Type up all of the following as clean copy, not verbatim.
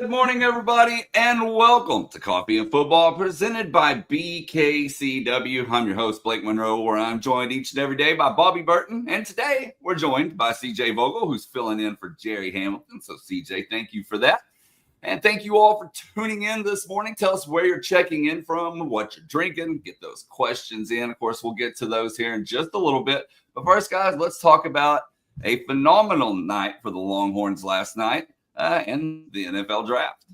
Good morning, everybody, and welcome to Coffee and Football presented by BKCW. I'm your host, Blake Monroe, where I'm joined each and every day by Bobby Burton. And today we're joined by CJ Vogel, who's filling in for Jerry Hamilton. So, CJ, thank you for that. And thank you all for tuning in this morning. Tell us where you're checking in from, what you're drinking, get those questions in. Of course, we'll get to those here in just a little bit. But first, guys, let's talk about a phenomenal night for the Longhorns last night in the NFL draft.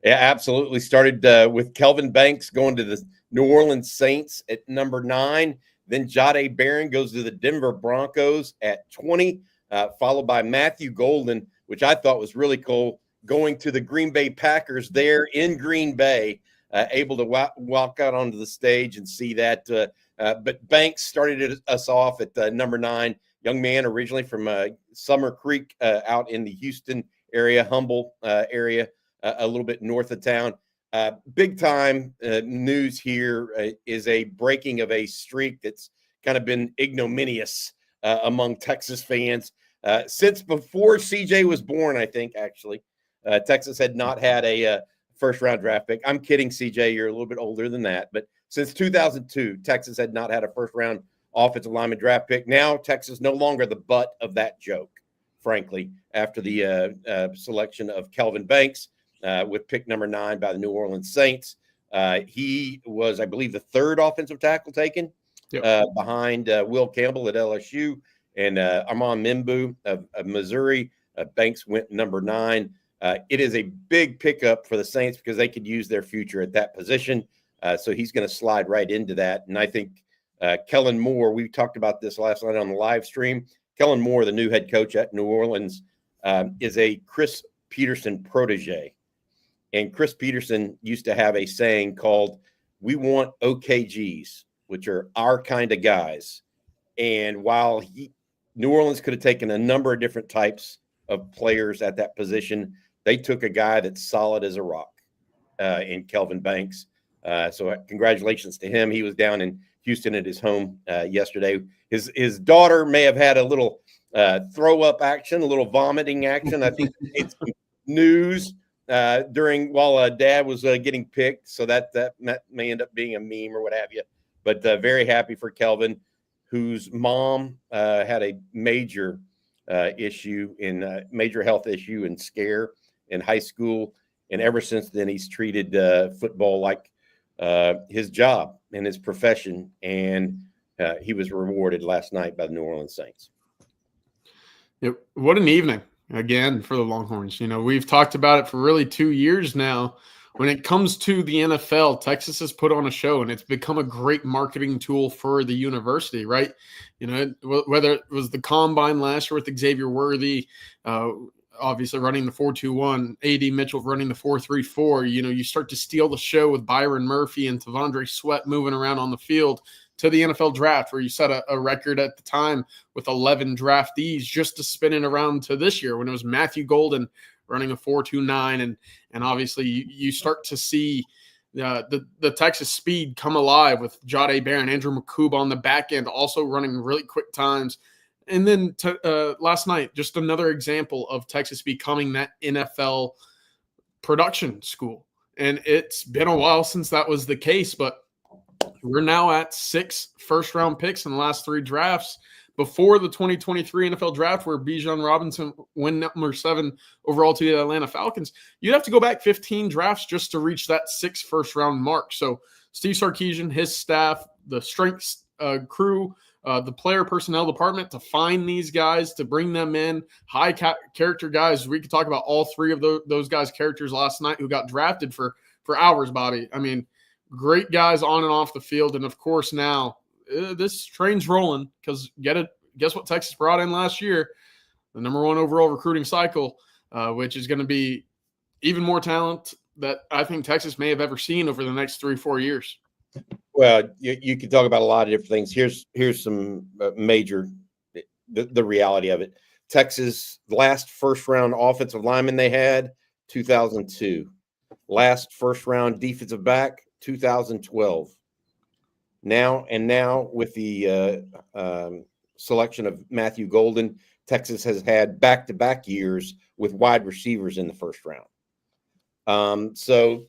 Yeah, absolutely. Started with Kelvin Banks going to the New Orleans Saints at number 9. Then Jahdae Barron goes to the Denver Broncos at 20, followed by Matthew Golden, which I thought was really cool, going to the Green Bay Packers there in Green Bay, able to walk out onto the stage and see that. But Banks started us off at number 9, young man originally from Summer Creek out in the Houston area, Humble area, a little bit north of town. Big time news here is a breaking of a streak that's kind of been ignominious among Texas fans. Since before CJ was born, I think, actually, Texas had not had a first-round draft pick. I'm kidding, CJ. You're a little bit older than that. But since 2002, Texas had not had a first-round offensive lineman draft pick. Now Texas no longer the butt of that joke, frankly, after the selection of Kelvin Banks with pick number 9 by the New Orleans Saints. He was, I believe, the third offensive tackle taken behind Will Campbell at LSU and Armand Membu of Missouri. Banks went number 9. It is a big pickup for the Saints because they could use their future at that position. So he's going to slide right into that. And I think Kellen Moore, we talked about this last night on the live stream. Kellen Moore, the new head coach at New Orleans, is a Chris Peterson protege. And Chris Peterson used to have a saying called, "We want OKGs," which are our kind of guys. And while New Orleans could have taken a number of different types of players at that position, they took a guy that's solid as a rock in Kelvin Banks. So congratulations to him. He was down in Houston at his home yesterday. His daughter may have had a little throw up action, a little vomiting action. I think it's news while Dad was getting picked. So that may end up being a meme or what have you. But very happy for Kelvin, whose mom had a major major health issue and scare in high school. And ever since then, he's treated football like his job and his profession, and he was rewarded last night by the New Orleans Saints. Yep. What an evening again for the Longhorns. You know, we've talked about it for really 2 years now. When it comes to the NFL, Texas has put on a show, and it's become a great marketing tool for the university, right? You know, whether it was the Combine last year with Xavier Worthy, obviously running the 4.21, A.D. Mitchell running the 4.34. You know, you start to steal the show with Byron Murphy and Tavondre Sweat moving around on the field to the NFL draft, where you set a record at the time with 11 draftees just to spin it around to this year when it was Matthew Golden running a 4.29. And obviously you start to see the Texas speed come alive with Jahdae Barron, Andrew McCoob on the back end, also running really quick times. And then last night, just another example of Texas becoming that NFL production school. And it's been a while since that was the case, but we're now at 6 first-round picks in the last 3 drafts before the 2023 NFL draft, where Bijan Robinson went number 7 overall to the Atlanta Falcons. You'd have to go back 15 drafts just to reach that 6 first-round mark. So Steve Sarkisian, his staff, the strengths crew, the player personnel department to find these guys, to bring them in, high character guys. We could talk about all 3 of those guys' characters last night who got drafted for hours, Bobby. I mean, great guys on and off the field. And, of course, now this train's rolling because guess what Texas brought in last year? The number 1 overall recruiting cycle, which is going to be even more talent that I think Texas may have ever seen over the next 3-4 years. Well, you can talk about a lot of different things. Here's some major the reality of it. Texas, last first-round offensive lineman they had, 2002. Last first-round defensive back, 2012. Now with the selection of Matthew Golden, Texas has had back-to-back years with wide receivers in the first round. So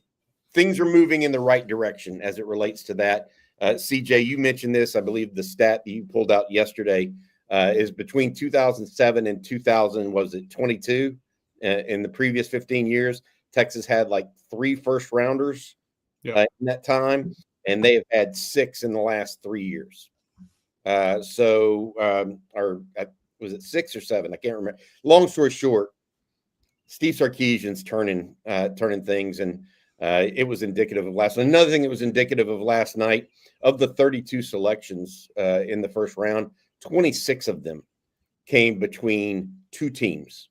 things are moving in the right direction as it relates to that. CJ, you mentioned this. I believe the stat that you pulled out yesterday is between 2007 and 2022. In the previous 15 years, Texas had like 3 first rounders in that time, and they have had 6 in the last 3 years. Or was it 6 or 7? I can't remember. Long story short, Steve Sarkisian's turning things, and it was indicative of last. Another thing that was indicative of last night, of the 32 selections in the first round, 26 of them came between 2 teams,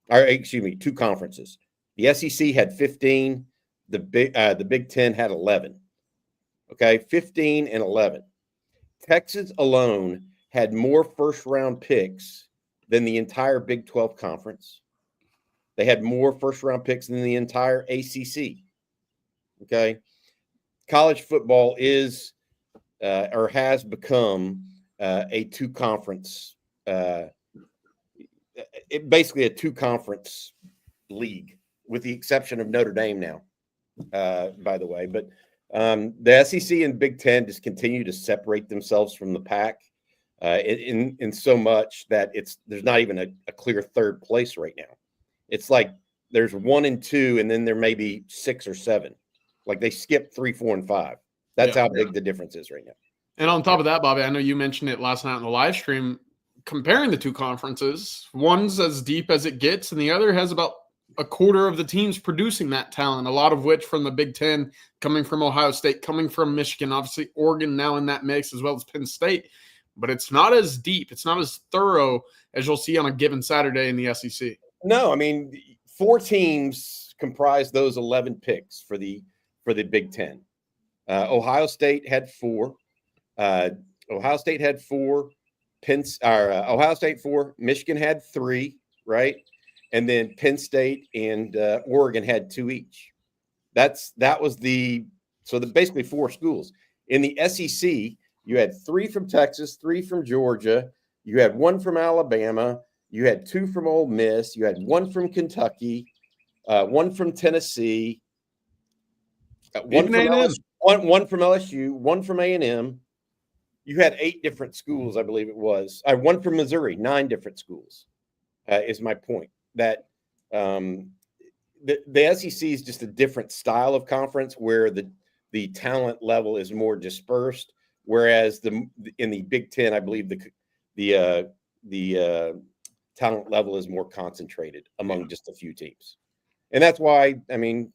or excuse me, 2 conferences. The SEC had 15. The Big Ten had 11. Okay, 15 and 11. Texas alone had more first-round picks than the entire Big 12 conference. They had more first-round picks than the entire ACC. Okay, college football is or has become a 2-conference, basically a 2-conference league, with the exception of Notre Dame now, by the way. But the SEC and Big Ten just continue to separate themselves from the pack in so much that there's not even a clear third place right now. It's like there's 1 and 2, and then there may be 6 or 7. Like they skipped 3, 4, and 5. That's how big the difference is right now. And on top of that, Bobby, I know you mentioned it last night on the live stream, comparing the 2 conferences. One's as deep as it gets, and the other has about a quarter of the teams producing that talent, a lot of which from the Big Ten, coming from Ohio State, coming from Michigan, obviously Oregon now in that mix, as well as Penn State. But it's not as deep. It's not as thorough as you'll see on a given Saturday in the SEC. No, I mean, 4 teams comprise those 11 picks for the Big Ten. Ohio State had 4. Ohio State had 4. Ohio State 4. Michigan had 3, right? And then Penn State and Oregon had 2 each. That was basically 4 schools. In the SEC, you had 3 from Texas, 3 from Georgia. You had 1 from Alabama. You had 2 from Ole Miss. You had 1 from Kentucky, 1 from Tennessee, 1 from LSU, 1 from A&M. You had 8 different schools, I believe it was. 1 from Missouri, 9 different schools, is my point. That the SEC is just a different style of conference where the talent level is more dispersed, whereas in the Big Ten, I believe the talent level is more concentrated among just a few teams. And that's why, I mean,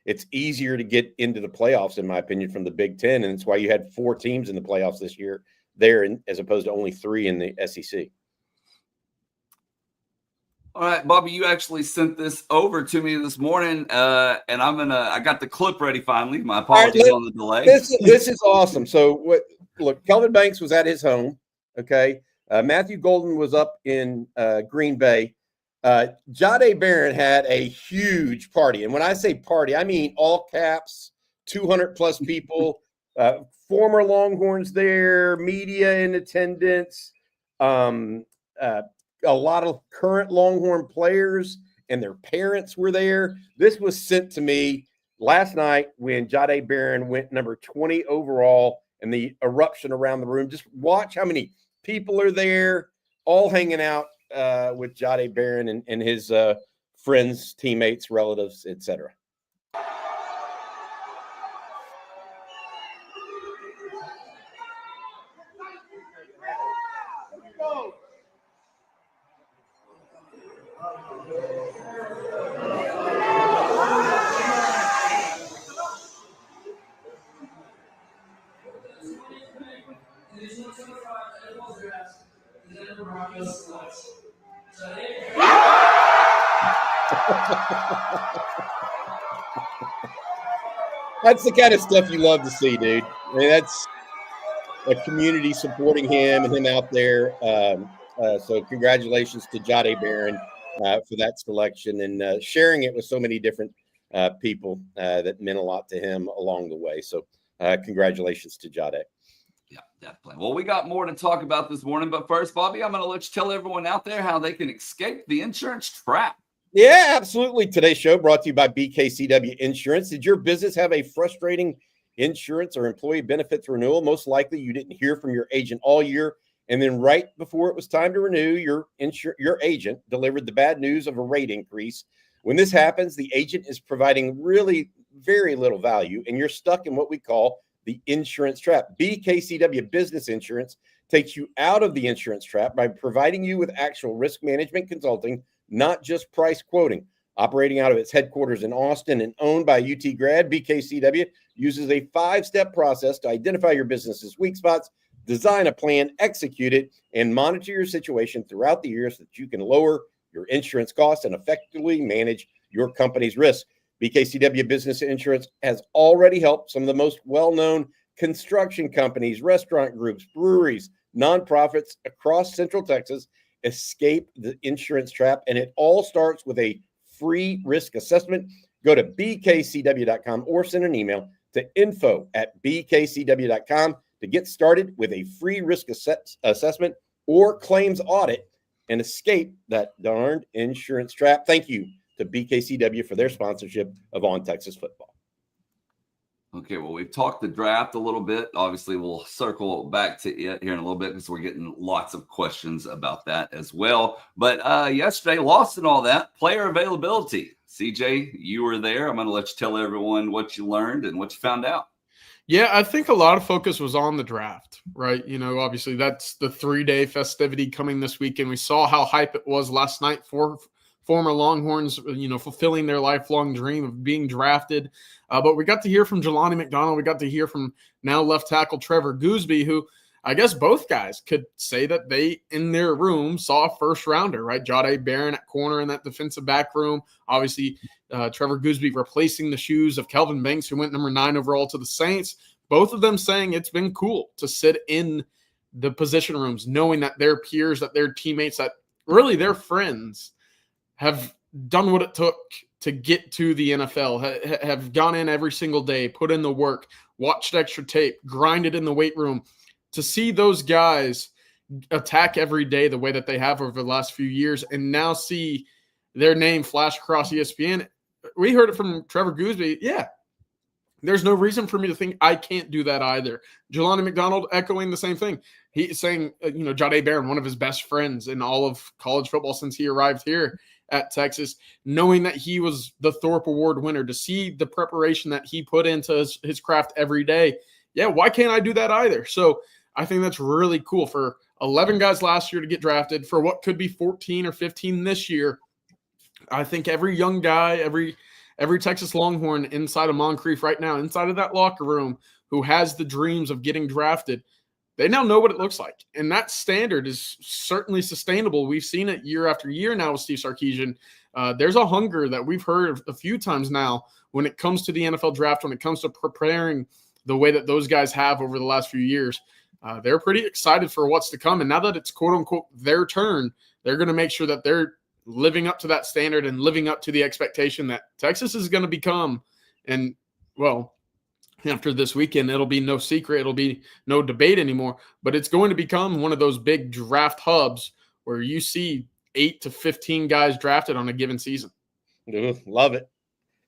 it's easier to get into the playoffs, in my opinion, from the Big Ten. And it's why you had 4 teams in the playoffs this year there, as opposed to only 3 in the SEC. All right, Bobby, you actually sent this over to me this morning, and I got the clip ready finally. My apologies on the delay. This is awesome. So look, Kelvin Banks was at his home. Okay. Matthew Golden was up in Green Bay. Jahdae Barron had a huge party. And when I say party, I mean all caps, 200 plus people, former Longhorns there, media in attendance, a lot of current Longhorn players and their parents were there. This was sent to me last night when Jahdae Barron went number 20 overall, and the eruption around the room. Just watch how many people are there, all hanging out with Jahdae Barron and his friends, teammates, relatives, etc. That's the kind of stuff you love to see, dude. I mean, that's a community supporting him and him out there. So congratulations to Jahdae Barron for that selection and sharing it with so many different people that meant a lot to him along the way. So congratulations to Jahdae. Yeah, definitely. Well, we got more to talk about this morning, but first, Bobby, I'm going to let you tell everyone out there how they can escape the insurance trap. Yeah, absolutely. Today's show brought to you by BKCW Insurance. Did your business have a frustrating insurance or employee benefits renewal? Most likely you didn't hear from your agent all year, and then right before it was time to renew, your agent delivered the bad news of a rate increase. When this happens, the agent is providing really very little value, and you're stuck in what we call the insurance trap. BKCW Business Insurance takes you out of the insurance trap by providing you with actual risk management consulting, not just price quoting. Operating out of its headquarters in Austin and owned by a UT grad, BKCW uses a 5-step process to identify your business's weak spots, design a plan, execute it, and monitor your situation throughout the year so that you can lower your insurance costs and effectively manage your company's risk. BKCW Business Insurance has already helped some of the most well-known construction companies, restaurant groups, breweries, nonprofits across Central Texas escape the insurance trap, and it all starts with a free risk assessment. Go to bkcw.com or send an email to info@bkcw.com to get started with a free risk assessment or claims audit and escape that darned insurance trap. Thank you to BKCW for their sponsorship of On Texas Football. Okay, well, we've talked the draft a little bit. Obviously, we'll circle back to it here in a little bit because we're getting lots of questions about that as well. But yesterday, lost in all that, player availability. CJ, you were there. I'm going to let you tell everyone what you learned and what you found out. Yeah, I think a lot of focus was on the draft, right? You know, obviously that's the 3-day festivity coming this weekend. We saw how hype it was last night for former Longhorns, you know, fulfilling their lifelong dream of being drafted. But we got to hear from Jelani McDonald. We got to hear from now left tackle Trevor Gooseby, who I guess both guys could say that they, in their room, saw a first rounder, right? Jahdae Barron at corner in that defensive back room. Obviously, Trevor Gooseby replacing the shoes of Kelvin Banks, who went number 9 overall to the Saints. Both of them saying it's been cool to sit in the position rooms, knowing that their peers, that their teammates, that really their friends have done what it took to get to the NFL, have gone in every single day, put in the work, watched extra tape, grinded in the weight room. To see those guys attack every day the way that they have over the last few years and now see their name flash across ESPN. We heard it from Trevor Gooseby. Yeah, there's no reason for me to think I can't do that either. Jelani McDonald echoing the same thing. He's saying, you know, Jahdae Barron, one of his best friends in all of college football since he arrived here at Texas, knowing that he was the Thorpe Award winner, to see the preparation that he put into his craft every day. Yeah, why can't I do that either? So I think that's really cool for 11 guys last year to get drafted for what could be 14 or 15 this year. I think every young guy, every Texas Longhorn inside of Moncrief right now, inside of that locker room, who has the dreams of getting drafted, they now know what it looks like. And that standard is certainly sustainable. We've seen it year after year now with Steve Sarkisian. There's a hunger that we've heard a few times now when it comes to the NFL draft, when it comes to preparing the way that those guys have over the last few years. They're pretty excited for what's to come. And now that it's quote unquote their turn, they're going to make sure that they're living up to that standard and living up to the expectation that Texas is going to become. And well, after this weekend, it'll be no secret. It'll be no debate anymore, but it's going to become one of those big draft hubs where you see 8 to 15 guys drafted on a given season. Ooh, love it.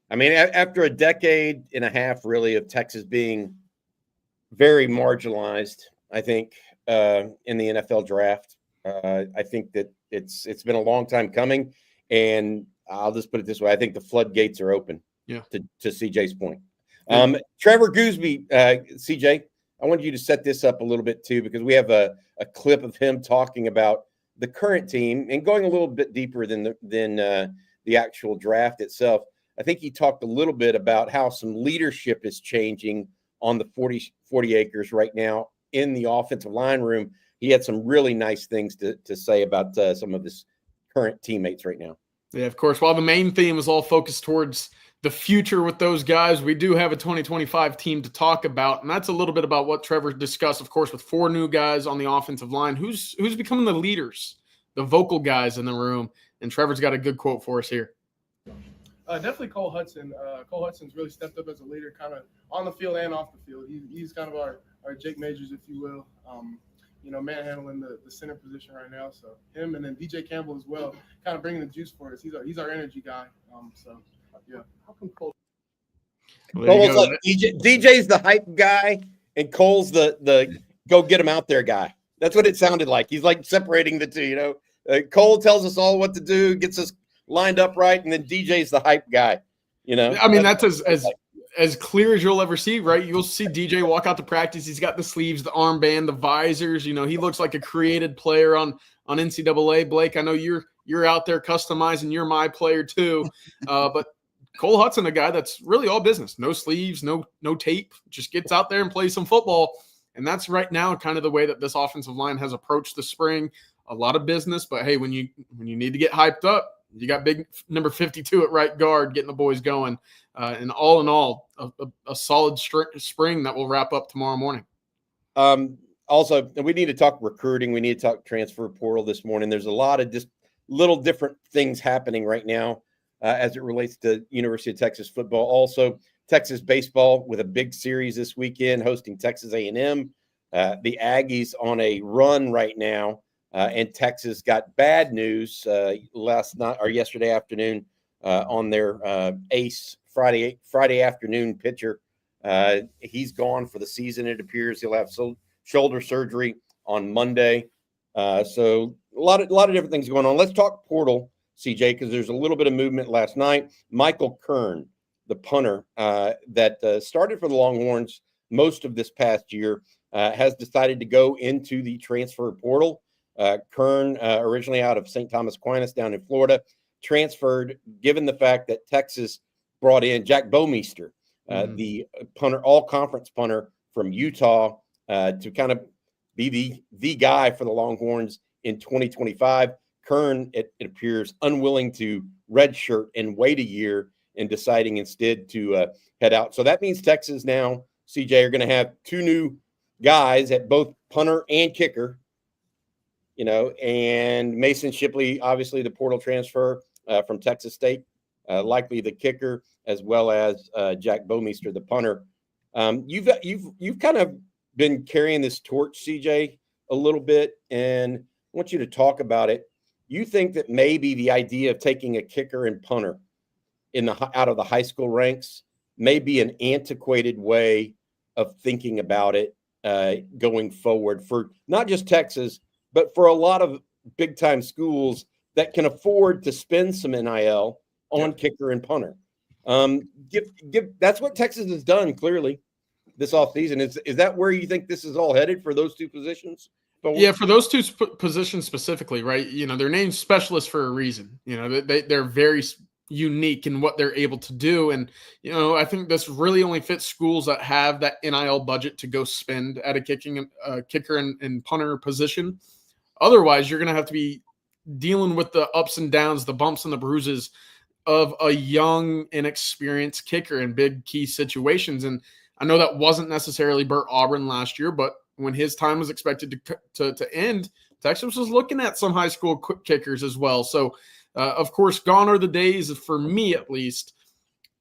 I mean, after a decade and a half really of Texas being very marginalized, I think, in the NFL draft, I think that it's been a long time coming, and I'll just put it this way: I think the floodgates are open. Yeah. To CJ's point, Yeah. Trevor Gooseby, CJ, I wanted you to set this up a little bit too, because we have a clip of him talking about the current team and going a little bit deeper than the actual draft itself. I think he talked a little bit about how some leadership is changing on the 40 acres right now in the offensive line room. He had some really nice things to say about some of his current teammates right now. Yeah, of course. While the main theme is all focused towards the future with those guys, we do have a 2025 team to talk about, and that's a little bit about what Trevor discussed, of course, with 4 new guys on the offensive line. Who's becoming the leaders, the vocal guys in the room? And Trevor's got a good quote for us here. Definitely Cole Hudson. Cole Hudson's really stepped up as a leader, kind of on the field and off the field. He's kind of our Jake Majors, if you will. manhandling the center position right now. So him and then DJ Campbell as well, kind of bringing the juice for us. He's our energy guy. So yeah. How come Cole? Well, there you Cole's go. like DJ's the hype guy, and Cole's the go get him out there guy. That's what it sounded like. He's like separating the two. Cole tells us all what to do, gets us lined up right, and then DJ's the hype guy. I mean, that's as clear as you'll ever see, right? You'll see DJ walk out to practice. He's got the sleeves, the armband, the visors. He looks like a created player on NCAA. Blake, I know you're out there customizing. You're my player too, but Cole Hudson, a guy that's really all business. No sleeves, no tape. Just gets out there and plays some football. And that's right now kind of the way that this offensive line has approached the spring. A lot of business, but hey, when you need to get hyped up, you got big number 52 at right guard getting the boys going. And all in all, a solid spring that will wrap up tomorrow morning. Also, we need to talk recruiting. We need to talk transfer portal this morning. There's a lot of just little different things happening right now as it relates to University of Texas football. Also, Texas baseball with a big series this weekend, hosting Texas A&M. The Aggies on a run right now, and Texas got bad news yesterday afternoon on their ace Friday afternoon pitcher. He's gone for the season. It appears he'll have shoulder surgery on Monday. So a lot of different things going on. Let's talk portal, CJ, because there's a little bit of movement last night. Michael Kern, the punter that started for the Longhorns most of this past year, has decided to go into the transfer portal. Kern, originally out of St. Thomas Aquinas down in Florida, transferred given the fact that Texas brought in Jack Bomeister, the punter, all-conference punter from Utah, to kind of be the guy for the Longhorns in 2025. Kern, it appears, unwilling to redshirt and wait a year and deciding instead to head out. So that means Texas now, CJ, are going to have two new guys at both punter and kicker, and Mason Shipley, obviously the portal transfer from Texas State, likely the kicker, as well as Jack Bomeister, the punter. You've kind of been carrying this torch, CJ, a little bit, and I want you to talk about it. You think that maybe the idea of taking a kicker and punter out of the high school ranks may be an antiquated way of thinking about it going forward for not just Texas, but for a lot of big-time schools that can afford to spend some NIL on kicker and punter. That's what Texas has done, clearly, this offseason. Is that where you think this is all headed for those two positions? Yeah, for those two positions specifically, right? They're named specialists for a reason. They're very unique in what they're able to do. And, I think this really only fits schools that have that NIL budget to go spend at a kicker and punter position. Otherwise, you're going to have to be dealing with the ups and downs, the bumps and the bruises of a young, inexperienced kicker in big key situations. And I know that wasn't necessarily Burt Auburn last year, but when his time was expected to end, Texas was looking at some high school kickers as well. So, of course, gone are the days, for me at least,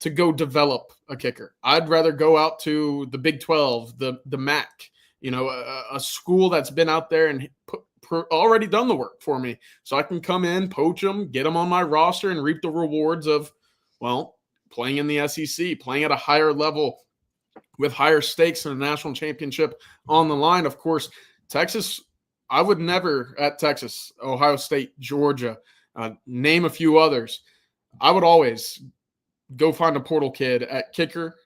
to go develop a kicker. I'd rather go out to the Big 12, the MAC, a school that's been out there and already done the work for me. So I can come in, poach them, get them on my roster, and reap the rewards of, playing in the SEC, playing at a higher level with higher stakes and a national championship on the line. Of course, Texas, I would never at Texas, Ohio State, Georgia, name a few others. I would always go find a portal kid at kicker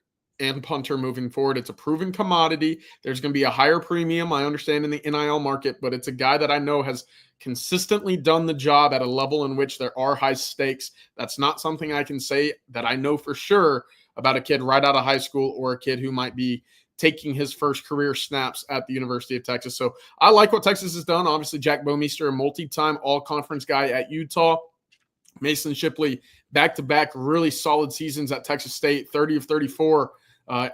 and punter moving forward. It's a proven commodity. There's going to be a higher premium, I understand, in the NIL market, but it's a guy that I know has consistently done the job at a level in which there are high stakes. That's not something I can say that I know for sure about a kid right out of high school or a kid who might be taking his first career snaps at the University of Texas. So I like what Texas has done. Obviously, Jack Bomeister, a multi-time all-conference guy at Utah. Mason Shipley, back-to-back really solid seasons at Texas State, 30 of 34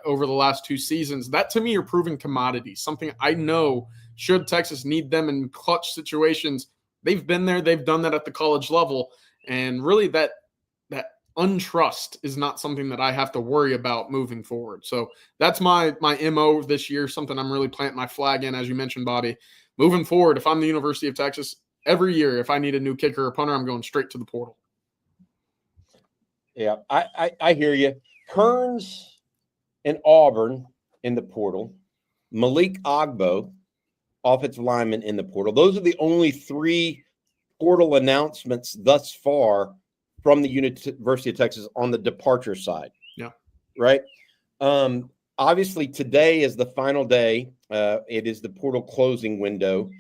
over the last two seasons. That, to me, are proven commodities, something I know should Texas need them in clutch situations. They've been there. They've done that at the college level. And really that untrust is not something that I have to worry about moving forward. So that's my MO this year, something I'm really planting my flag in, as you mentioned, Bobby. moving forward, if I'm the University of Texas, every year, if I need a new kicker or punter, I'm going straight to the portal. Yeah, I hear you. Kearns and Auburn in the portal. Malik Ogbo, offensive lineman, in the portal. Those are the only 3 portal announcements thus far from the University of Texas on the departure side. Yeah. Right? Obviously, today is the final day. It is the portal closing window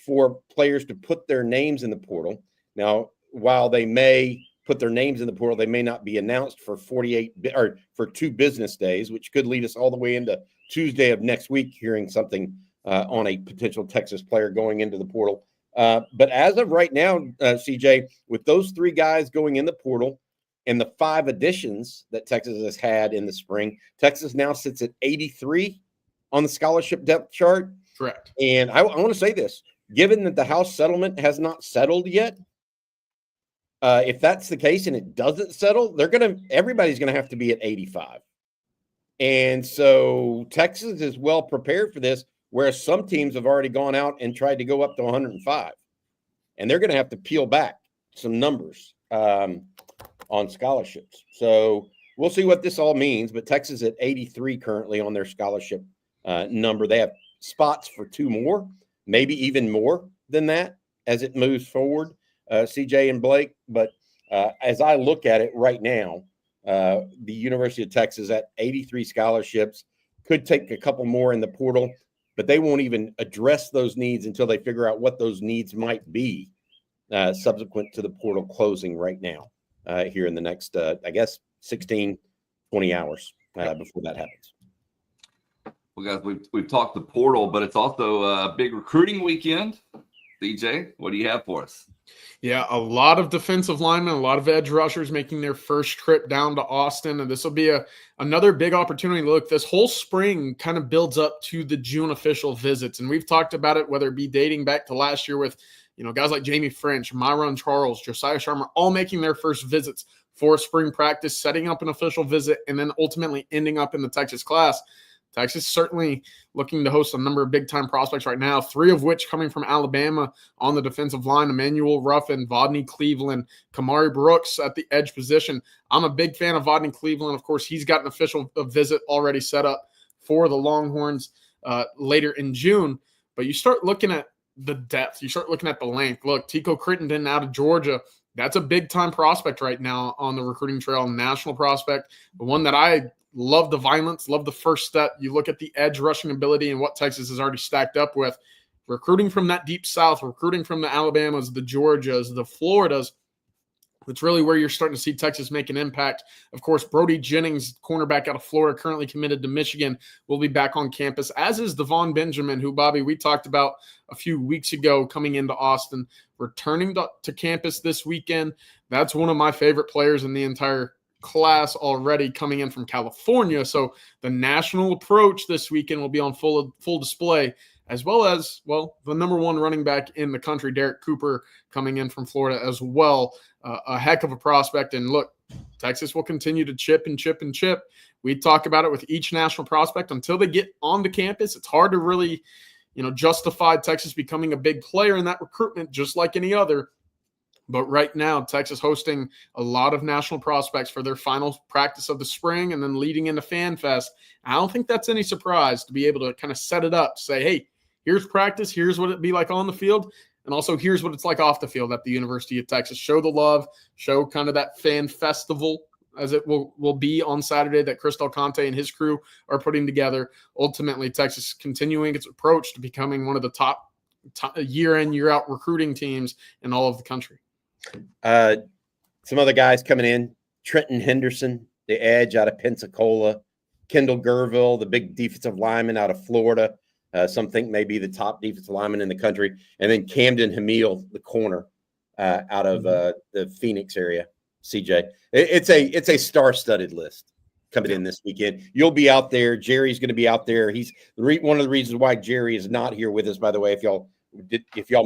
for players to put their names in the portal. Now, while they may put their names in the portal, they may not be announced for 2 business days, which could lead us all the way into Tuesday of next week, hearing something on a potential Texas player going into the portal. But as of right now, CJ, with those 3 guys going in the portal and the 5 additions that Texas has had in the spring, Texas now sits at 83 on the scholarship depth chart. Correct. And I want to say this, given that the House settlement has not settled yet, if that's the case and it doesn't settle, everybody's going to have to be at 85. And so Texas is well prepared for this, whereas some teams have already gone out and tried to go up to 105. And they're going to have to peel back some numbers on scholarships. So we'll see what this all means. But Texas at 83 currently on their scholarship number. They have spots for 2 more, maybe even more than that as it moves forward, CJ and Blake. But as I look at it right now, the University of Texas at 83 scholarships, could take a couple more in the portal, but they won't even address those needs until they figure out what those needs might be subsequent to the portal closing right now here in the next, 16, 20 hours before that happens. Well, guys, we've talked the portal, but it's also a big recruiting weekend. DJ, what do you have for us? Yeah, a lot of defensive linemen, a lot of edge rushers making their first trip down to Austin, and this will be another big opportunity. Look, this whole spring kind of builds up to the June official visits, and we've talked about it, whether it be dating back to last year with guys like Jamie French, Myron Charles, Josiah Sharma, all making their first visits for spring practice, setting up an official visit, and then ultimately ending up in the Texas class. Texas certainly looking to host a number of big-time prospects right now, 3 of which coming from Alabama on the defensive line: Emmanuel Ruffin, Vodney Cleveland, Kamari Brooks at the edge position. I'm a big fan of Vodney Cleveland. Of course, he's got an official visit already set up for the Longhorns later in June. But you start looking at the depth. You start looking at the length. Look, Tico Crittenden out of Georgia, that's a big-time prospect right now on the recruiting trail, national prospect, the one that I love the violence, love the first step. You look at the edge rushing ability and what Texas has already stacked up with. Recruiting from that deep south, recruiting from the Alabamas, the Georgias, the Floridas. It's really where you're starting to see Texas make an impact. Of course, Brody Jennings, cornerback out of Florida, currently committed to Michigan, will be back on campus, as is Devon Benjamin, who, Bobby, we talked about a few weeks ago coming into Austin, returning to campus this weekend. That's one of my favorite players in the entire class already, coming in from California. So the national approach this weekend will be on full display, as well as, the number 1 running back in the country, Derek Cooper, coming in from Florida as well. A heck of a prospect. And look, Texas will continue to chip and chip and chip. We talk about it with each national prospect until they get onto campus. It's hard to really, justify Texas becoming a big player in that recruitment, just like any other. But right now, Texas hosting a lot of national prospects for their final practice of the spring and then leading into Fan Fest. I don't think that's any surprise to be able to kind of set it up, say, hey, here's practice, here's what it'd be like on the field, and also here's what it's like off the field at the University of Texas. Show the love, show kind of that fan festival as it will be on Saturday that Chris Del Conte and his crew are putting together. Ultimately, Texas continuing its approach to becoming one of the top year in, year out recruiting teams in all of the country. Some other guys coming in: Trenton Henderson, the edge out of Pensacola; Kendall Gerville, the big defensive lineman out of Florida. Some think maybe the top defensive lineman in the country. And then Camden Hamil, the corner out of the Phoenix area. CJ, it's a star-studded list coming in this weekend. You'll be out there. Jerry's going to be out there. He's one of the reasons why Jerry is not here with us, by the way, if y'all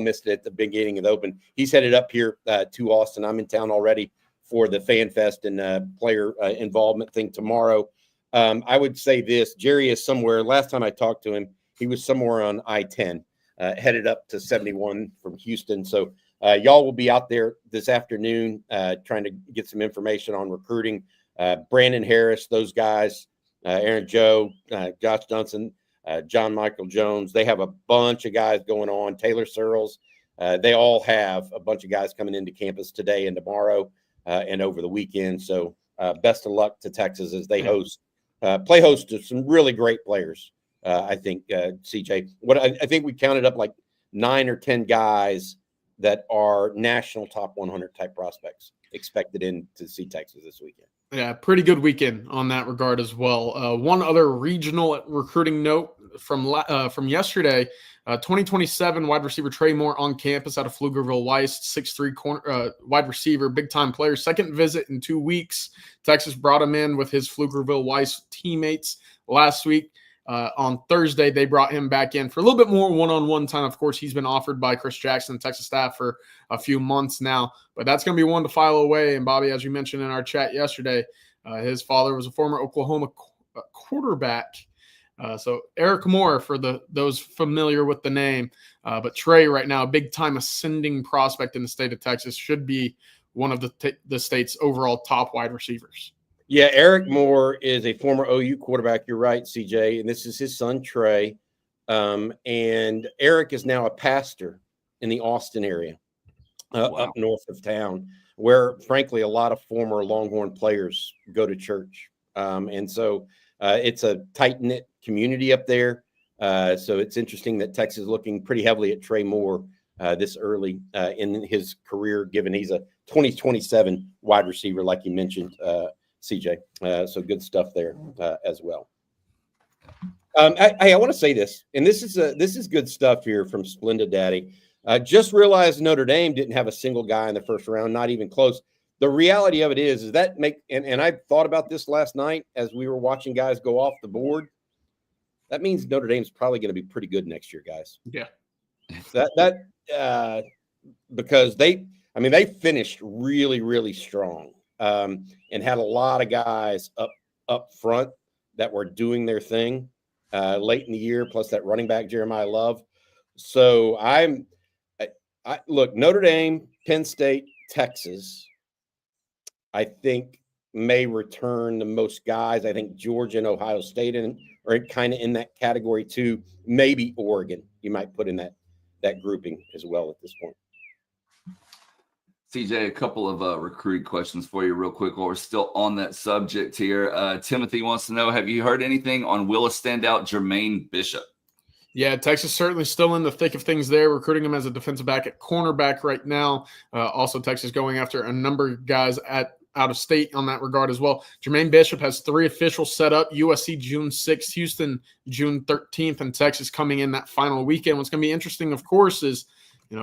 missed it at the beginning of the Open. He's headed up here to Austin. I'm in town already for the Fan Fest and player involvement thing tomorrow. I would say this: Jerry is somewhere. Last time I talked to him, he was somewhere on I-10. headed up to 71 from Houston. So y'all will be out there this afternoon trying to get some information on recruiting. Brandon Harris, those guys, Aaron Joe, Josh Johnson, John Michael Jones. They have a bunch of guys going on. Taylor Searles. They all have a bunch of guys coming into campus today and tomorrow and over the weekend. So best of luck to Texas as they play host to some really great players. I think, CJ, I think we counted up like 9 or 10 guys that are national top 100 type prospects expected in to see Texas this weekend. Yeah, pretty good weekend on that regard as well. One other regional recruiting note from yesterday, 2027 wide receiver Trey Moore on campus out of Pflugerville Weiss, 6'3" wide receiver, big-time player. Second visit in 2 weeks. Texas brought him in with his Pflugerville Weiss teammates last week. On Thursday, they brought him back in for a little bit more one-on-one time. Of course, he's been offered by Chris Jackson, the Texas staff, for a few months now. But that's going to be one to file away. And, Bobby, as you mentioned in our chat yesterday, his father was a former Oklahoma quarterback. So Eric Moore, for those familiar with the name. But Trey right now, a big-time ascending prospect in the state of Texas, should be one of the state's overall top wide receivers. Yeah, Eric Moore is a former OU quarterback. You're right, CJ. And this is his son, Trey. And Eric is now a pastor in the Austin area, up north of town, where, frankly, a lot of former Longhorn players go to church. And so it's a tight-knit community up there. So it's interesting that Texas is looking pretty heavily at Trey Moore this early in his career, given he's a 2027 wide receiver, like you mentioned, CJ. So good stuff there as well. I want to say this, and this is good stuff here from Splendid Daddy. Just realized Notre Dame didn't have a single guy in the first round, not even close. The reality of it is that and I thought about this last night as we were watching guys go off the board. That means Notre Dame's probably going to be pretty good next year, guys. Yeah. Because they finished really, really strong. And had a lot of guys up front that were doing their thing late in the year, plus that running back Jeremiah Love. So I look, Notre Dame, Penn State, Texas, I think may return the most guys. I think Georgia and Ohio State are kind of in that category too. Maybe Oregon you might put in that grouping as well at this point. CJ, a couple of recruiting questions for you real quick while we're still on that subject here. Timothy wants to know, have you heard anything on Willis standout Jermaine Bishop? Yeah, Texas certainly still in the thick of things there, recruiting him as a defensive back at cornerback right now. Also, Texas going after a number of guys out of state on that regard as well. Jermaine Bishop has 3 officials set up: USC June 6th, Houston June 13th, and Texas coming in that final weekend. What's going to be interesting, of course, is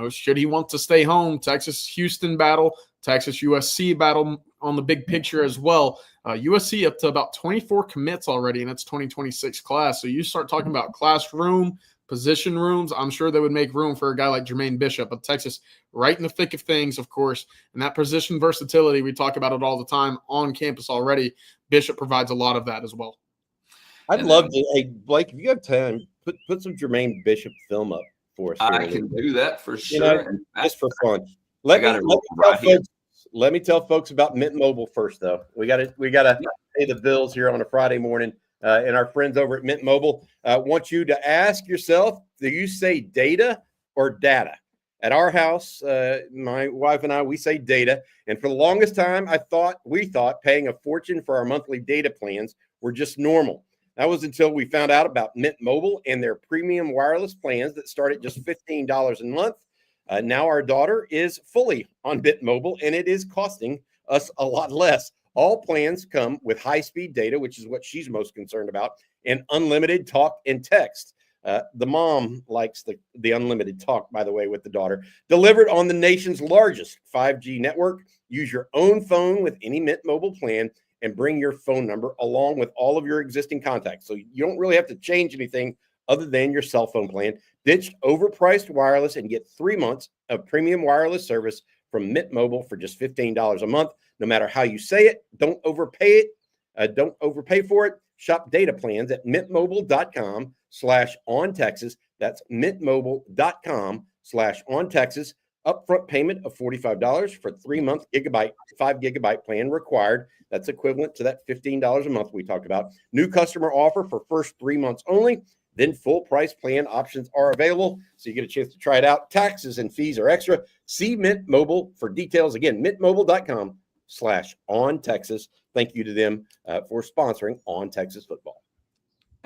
should he want to stay home? Texas-Houston battle, Texas-USC battle on the big picture as well. USC up to about 24 commits already in its 2026 class. So you start talking about classroom, position rooms, I'm sure they would make room for a guy like Jermaine Bishop. But Texas right in the thick of things, of course. And that position versatility, we talk about it all the time on campus already. Bishop provides a lot of that as well. I'd love to. Hey, Blake, if you have time, put some Jermaine Bishop film up for us. I can do that for sure. Just for fun. Let me tell folks about Mint Mobile first, though. We gotta pay the bills here on a Friday morning. And our friends over at Mint Mobile want you to ask yourself, do you say data or data? At our house, my wife and I, we say data. And for the longest time, we thought paying a fortune for our monthly data plans were just normal. That was until we found out about Mint Mobile and their premium wireless plans that start at just $15 a month. Now our daughter is fully on Mint Mobile, and it is costing us a lot less. All plans come with high-speed data, which is what she's most concerned about, and unlimited talk and text. The mom likes the unlimited talk, by the way, with the daughter. Delivered on the nation's largest 5G network. Use your own phone with any Mint Mobile plan and bring your phone number along with all of your existing contacts. So you don't really have to change anything other than your cell phone plan. Ditch overpriced wireless and get 3 months of premium wireless service from Mint Mobile for just $15 a month. No matter how you say it, don't overpay it. Don't overpay for it. Shop data plans at mintmobile.com/ontexas. That's mintmobile.com/ontexas. Upfront payment of $45 for 3-month 5 gigabyte plan required. That's equivalent to that $15 a month we talked about. New customer offer for first 3 months only. Then full price plan options are available, so you get a chance to try it out. Taxes and fees are extra. See Mint Mobile for details. Again, mintmobile.com/ontexas. Thank you to them for sponsoring On Texas Football.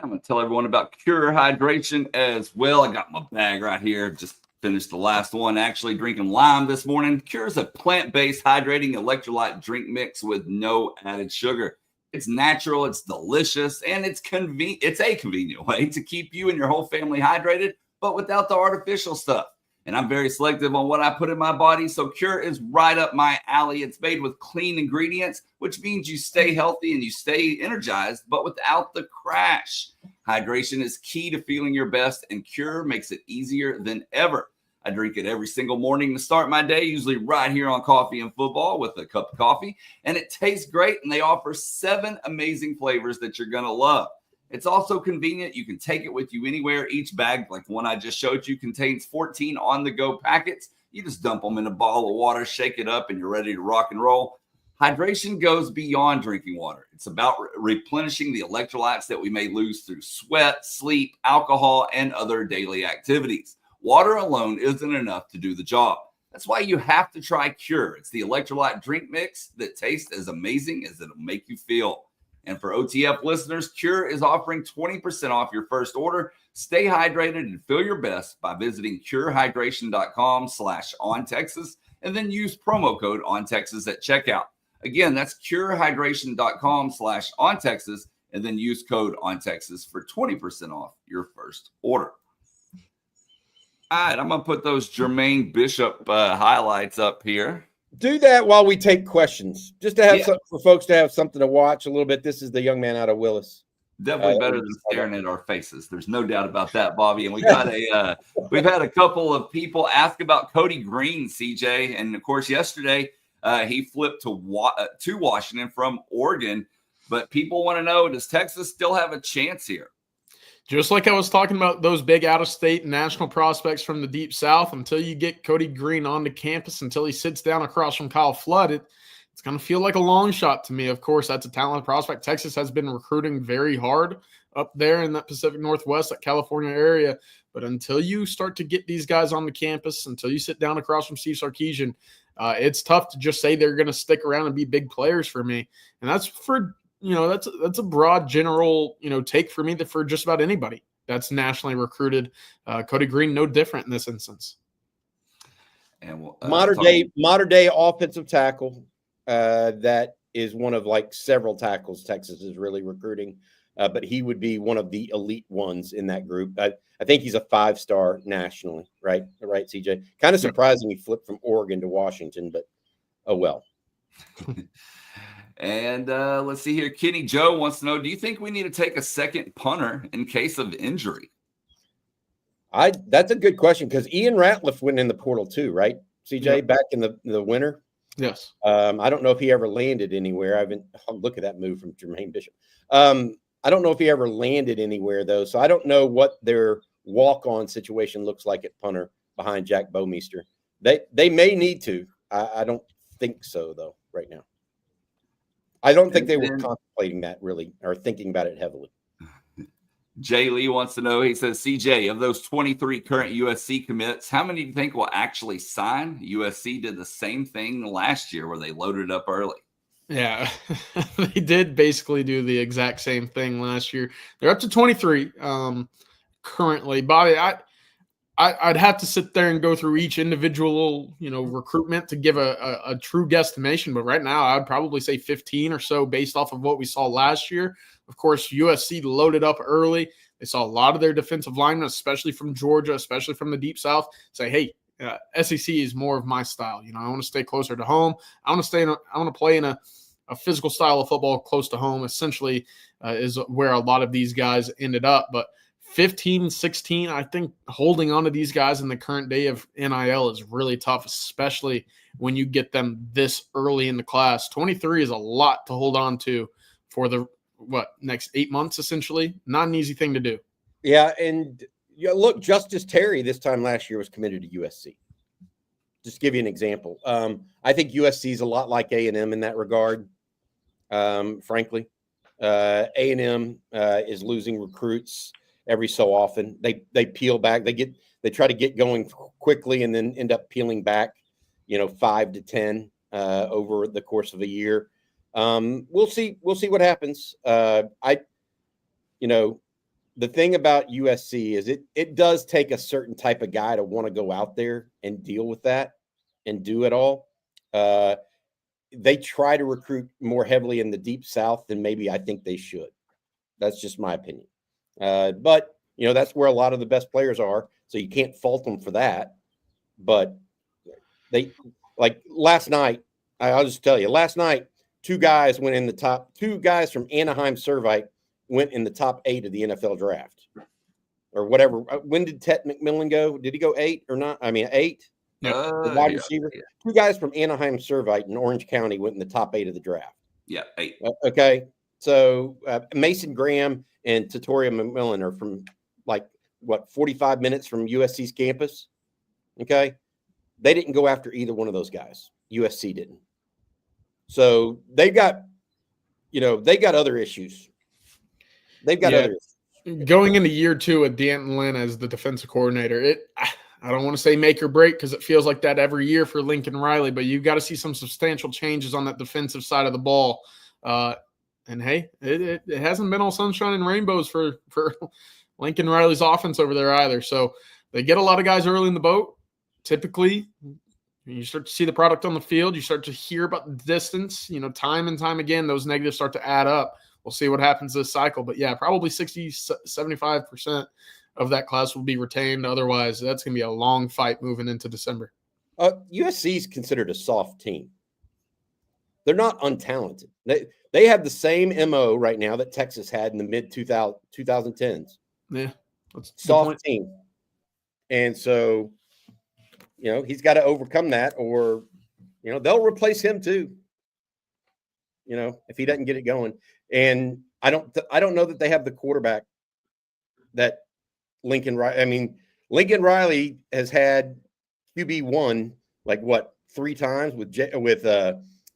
I'm going to tell everyone about Cure Hydration as well. I got my bag right here. Just finished the last one, actually drinking lime this morning. Cure is a plant-based hydrating electrolyte drink mix with no added sugar. It's natural, it's delicious, and it's convenient. It's a convenient way to keep you and your whole family hydrated, but without the artificial stuff. And I'm very selective on what I put in my body, so Cure is right up my alley. It's made with clean ingredients, which means you stay healthy and you stay energized, but without the crash. Hydration is key to feeling your best, and Cure makes it easier than ever. I drink it every single morning to start my day, usually right here on Coffee and Football with a cup of coffee, and it tastes great, and they offer 7 amazing flavors that you're going to love. It's also convenient. You can take it with you anywhere. Each bag, like the one I just showed you, contains 14 on-the-go packets. You just dump them in a bottle of water, shake it up, and you're ready to rock and roll. Hydration goes beyond drinking water. It's about replenishing the electrolytes that we may lose through sweat, sleep, alcohol, and other daily activities. Water alone isn't enough to do the job. That's why you have to try Cure. It's the electrolyte drink mix that tastes as amazing as it'll make you feel. And for OTF listeners, Cure is offering 20% off your first order. Stay hydrated and feel your best by visiting curehydration.com/ontexas and then use promo code ONTEXAS at checkout. Again, that's curehydration.com/ontexas and then use code ONTEXAS for 20% off your first order. All right, I'm going to put those Jermaine Bishop highlights up here. Do that while we take questions, just to have for folks to have something to watch a little bit. This is the young man out of Willis. Definitely better than staring at our faces. There's no doubt about that, Bobby. And we got we've had a couple of people ask about Cody Green, CJ, and of course yesterday he flipped to Washington from Oregon. But people want to know: does Texas still have a chance here? Just like I was talking about those big out-of-state national prospects from the Deep South, until you get Cody Green onto campus, until he sits down across from Kyle Flood, it's going to feel like a long shot to me. Of course, that's a talented prospect. Texas has been recruiting very hard up there in that Pacific Northwest, that California area. But until you start to get these guys on the campus, until you sit down across from Steve Sarkisian, it's tough to just say they're going to stick around and be big players for me. And that's for – that's a broad general, take for me that for just about anybody that's nationally recruited. Cody Green, no different in this instance. And modern day offensive tackle. That is one of like several tackles Texas is really recruiting, but he would be one of the elite ones in that group. I think he's a 5-star nationally, right? Right, CJ? Kind of surprising he flipped from Oregon to Washington, but oh well. And let's see here. Kenny Joe wants to know, do you think we need to take a second punter in case of injury? That's a good question because Ian Ratliff went in the portal too, right, CJ, back in the winter? Yes. I don't know if he ever landed anywhere. Look at that move from Jermaine Bishop. I don't know if he ever landed anywhere, though, so I don't know what their walk-on situation looks like at punter behind Jack Bomeister. They may need to. I don't think so, though, right now. I don't think they were contemplating that really or thinking about it heavily. Jay Lee wants to know, he says, CJ, of those 23 current USC commits, how many do you think will actually sign? USC did the same thing last year where they loaded up early. Yeah, they did basically do the exact same thing last year. They're up to 23 currently. Bobby, I'd have to sit there and go through each individual, recruitment to give a true guesstimation. But right now, I'd probably say 15 or so based off of what we saw last year. Of course, USC loaded up early. They saw a lot of their defensive linemen, especially from Georgia, especially from the Deep South, say, hey, SEC is more of my style. I want to stay closer to home. I want to play in a physical style of football close to home, essentially, is where a lot of these guys ended up. But 15, 16, I think holding on to these guys in the current day of NIL is really tough, especially when you get them this early in the class. 23 is a lot to hold on to for the next 8 months, essentially. Not an easy thing to do. Yeah, and Yeah, look, Justice Terry this time last year was committed to USC. Just to give you an example. I think USC is a lot like A&M in that regard, frankly. A&M is losing recruits every so often. They peel back. They try to get going quickly and then end up peeling back, 5 to 10 over the course of a year. We'll see what happens. The thing about USC is it does take a certain type of guy to want to go out there and deal with that and do it all. They try to recruit more heavily in the Deep South than maybe I think they should. That's just my opinion. But that's where a lot of the best players are, so you can't fault them for that. But they, like last night, I'll just tell you, last night, two guys from Anaheim Servite went in the top 8 of the NFL draft or whatever. When did Ted McMillan go? Did he go 8 or not? I mean, 8? The wide receiver. Yeah. Two guys from Anaheim Servite in Orange County went in the top 8 of the draft. Yeah, 8. Okay. So Mason Graham and Tatoria McMillan are from 45 minutes from USC's campus. Okay. They didn't go after either one of those guys. USC didn't. So they've got other issues. They've got other issues. Going into year 2 with D'Anton Lynn as the defensive coordinator, I don't want to say make or break because it feels like that every year for Lincoln Riley, but you've got to see some substantial changes on that defensive side of the ball. And hey, it hasn't been all sunshine and rainbows for Lincoln Riley's offense over there either. So they get a lot of guys early in the boat. Typically, you start to see the product on the field. You start to hear about the distance. Time and time again, those negatives start to add up. We'll see what happens this cycle. But, yeah, probably 75% of that class will be retained. Otherwise, that's going to be a long fight moving into December. USC is considered a soft team. They're not untalented. They have the same MO right now that Texas had in the mid-2010s. Yeah. Soft team. And so, he's got to overcome that or, they'll replace him too, if he doesn't get it going. And I don't know that they have the quarterback that Lincoln Riley has had QB1 3 times with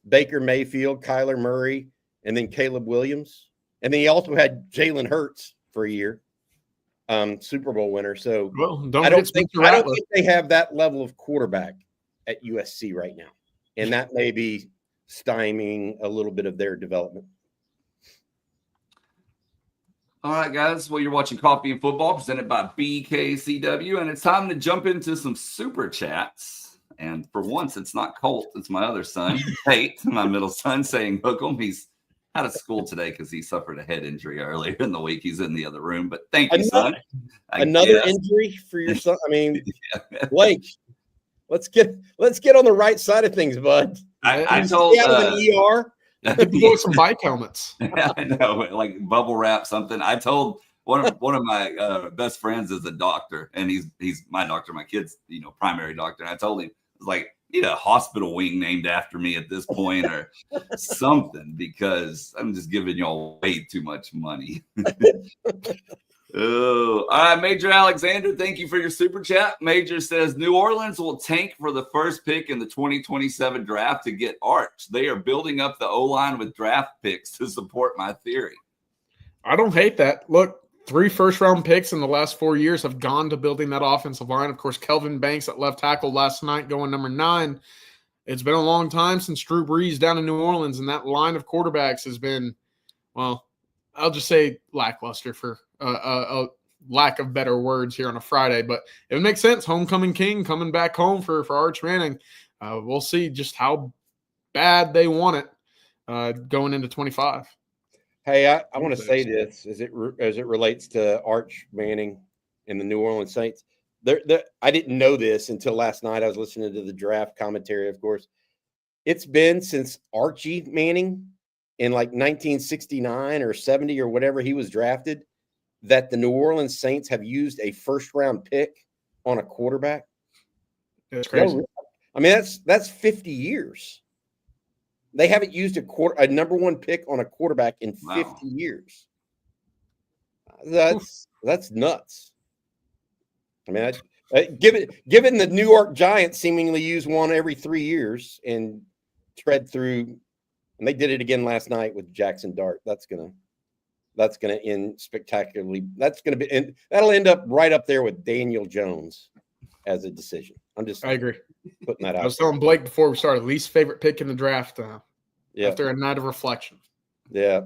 Baker Mayfield, Kyler Murray, and then Caleb Williams. And then he also had Jalen Hurts for a year, Super Bowl winner. So I don't think they have that level of quarterback at USC right now. And that may be stymieing a little bit of their development. All right, guys. Well, you're watching Coffee and Football presented by BKCW, and it's time to jump into some super chats. And for once, it's not Colt. It's my other son, Tate, my middle son, saying hook 'em. He's out of school today because he suffered a head injury earlier in the week. He's in the other room, but thank you, son. Another injury for your son? I mean, Blake, let's get on the right side of things, bud. I told an ER. Get some bike helmets. I know, like bubble wrap something. I told one of my best friends is a doctor, and he's my doctor, my kid's primary doctor. And I told him, I was like, need a hospital wing named after me at this point or something because I'm just giving y'all way too much money. Oh, all right, Major Alexander, thank you for your super chat. Major says New Orleans will tank for the first pick in the 2027 draft to get Arch. They are building up the O-line with draft picks to support my theory. I don't hate that. Look, 3 first-round picks in the last 4 years have gone to building that offensive line. Of course, Kelvin Banks at left tackle last night going number 9. It's been a long time since Drew Brees down in New Orleans, and that line of quarterbacks has been, well, I'll just say lackluster for a lack of better words here on a Friday. But it makes sense. Homecoming king coming back home for Arch Manning. We'll see just how bad they want it going into 25. Hey, I want to say this as it relates to Arch Manning and the New Orleans Saints. I didn't know this until last night. I was listening to the draft commentary, of course. It's been since Archie Manning in 1969 or 70 or whatever he was drafted that the New Orleans Saints have used a first-round pick on a quarterback. That's crazy. I mean, that's 50 years. They haven't used a number 1 pick on a quarterback in 50 years. That's nuts. I mean, given the New York Giants seemingly use one every 3 years and tread through, and they did it again last night with Jackson Dart. That's gonna end spectacularly. That'll end up right up there with Daniel Jones as a decision. I agree. Putting that out. I was telling Blake before we started, least favorite pick in the draft after a night of reflection. Yeah.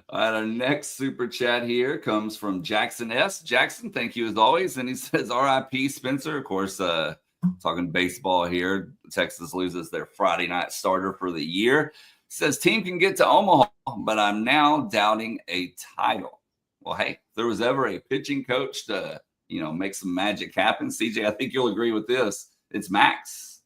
All right, our next super chat here comes from Jackson S. Jackson, thank you as always. And he says, RIP Spencer. Of course, talking baseball here. Texas loses their Friday night starter for the year. Says team can get to Omaha, but I'm now doubting a title. Well, hey, if there was ever a pitching coach to, make some magic happen, CJ, I think you'll agree with this. It's Max.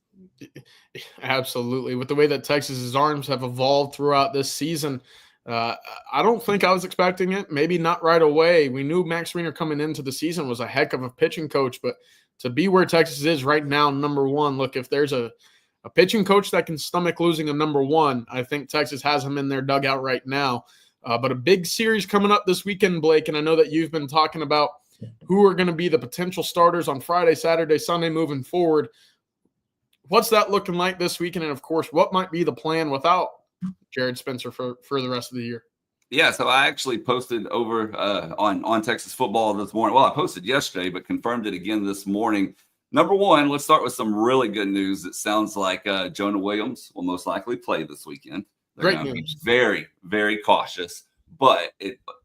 Absolutely. With the way that Texas's arms have evolved throughout this season, I don't think I was expecting it. Maybe not right away. We knew Max Reiner coming into the season was a heck of a pitching coach, but to be where Texas is right now, number one, look, if there's a pitching coach that can stomach losing a number one, I think Texas has him in their dugout right now. But a big series coming up this weekend, Blake, and I know that you've been talking about who are going to be the potential starters on Friday, Saturday, Sunday moving forward. What's that looking like this weekend? And, of course, what might be the plan without Jared Spencer for the rest of the year? Yeah, so I actually posted over on Texas football this morning. Well, I posted yesterday, but confirmed it again this morning. Number one, let's start with some really good news. It sounds like Jonah Williams will most likely play this weekend. They're Great going to news. be very, very cautious, but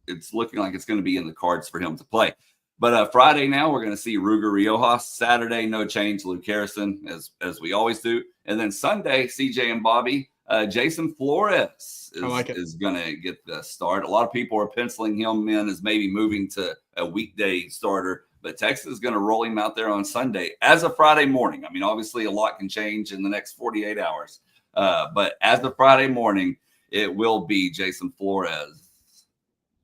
it's looking like it's going to be in the cards for him to play. But Friday now, we're going to see Ruger Riojas. Saturday, no change, Luke Harrison, as we always do. And then Sunday, CJ and Bobby, Jason Flores is going to get the start. A lot of people are penciling him in as maybe moving to a weekday starter, but Texas is going to roll him out there on Sunday as a Friday morning. I mean, obviously a lot can change in the next 48 hours, but as the Friday morning, it will be Jason Flores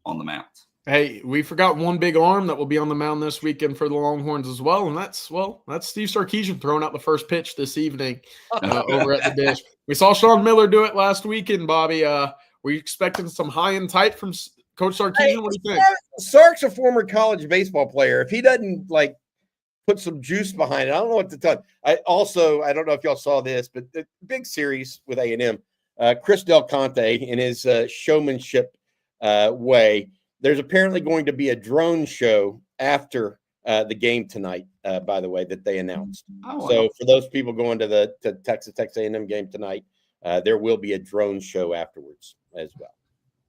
on the mound. Hey, we forgot one big arm that will be on the mound this weekend for the Longhorns as well, and that's Steve Sarkisian throwing out the first pitch this evening over at the dish. We saw Sean Miller do it last weekend, Bobby. Were you expecting some high and tight from Coach Sarkisian? Hey, what do you think? Sark's a former college baseball player. If he doesn't put some juice behind it, I don't know what to tell you. I don't know if y'all saw this, but the big series with A&M, Chris Del Conte in his showmanship way. There's apparently going to be a drone show after the game tonight, by the way, that they announced. So for those people going to the Texas A&M game tonight, there will be a drone show afterwards as well.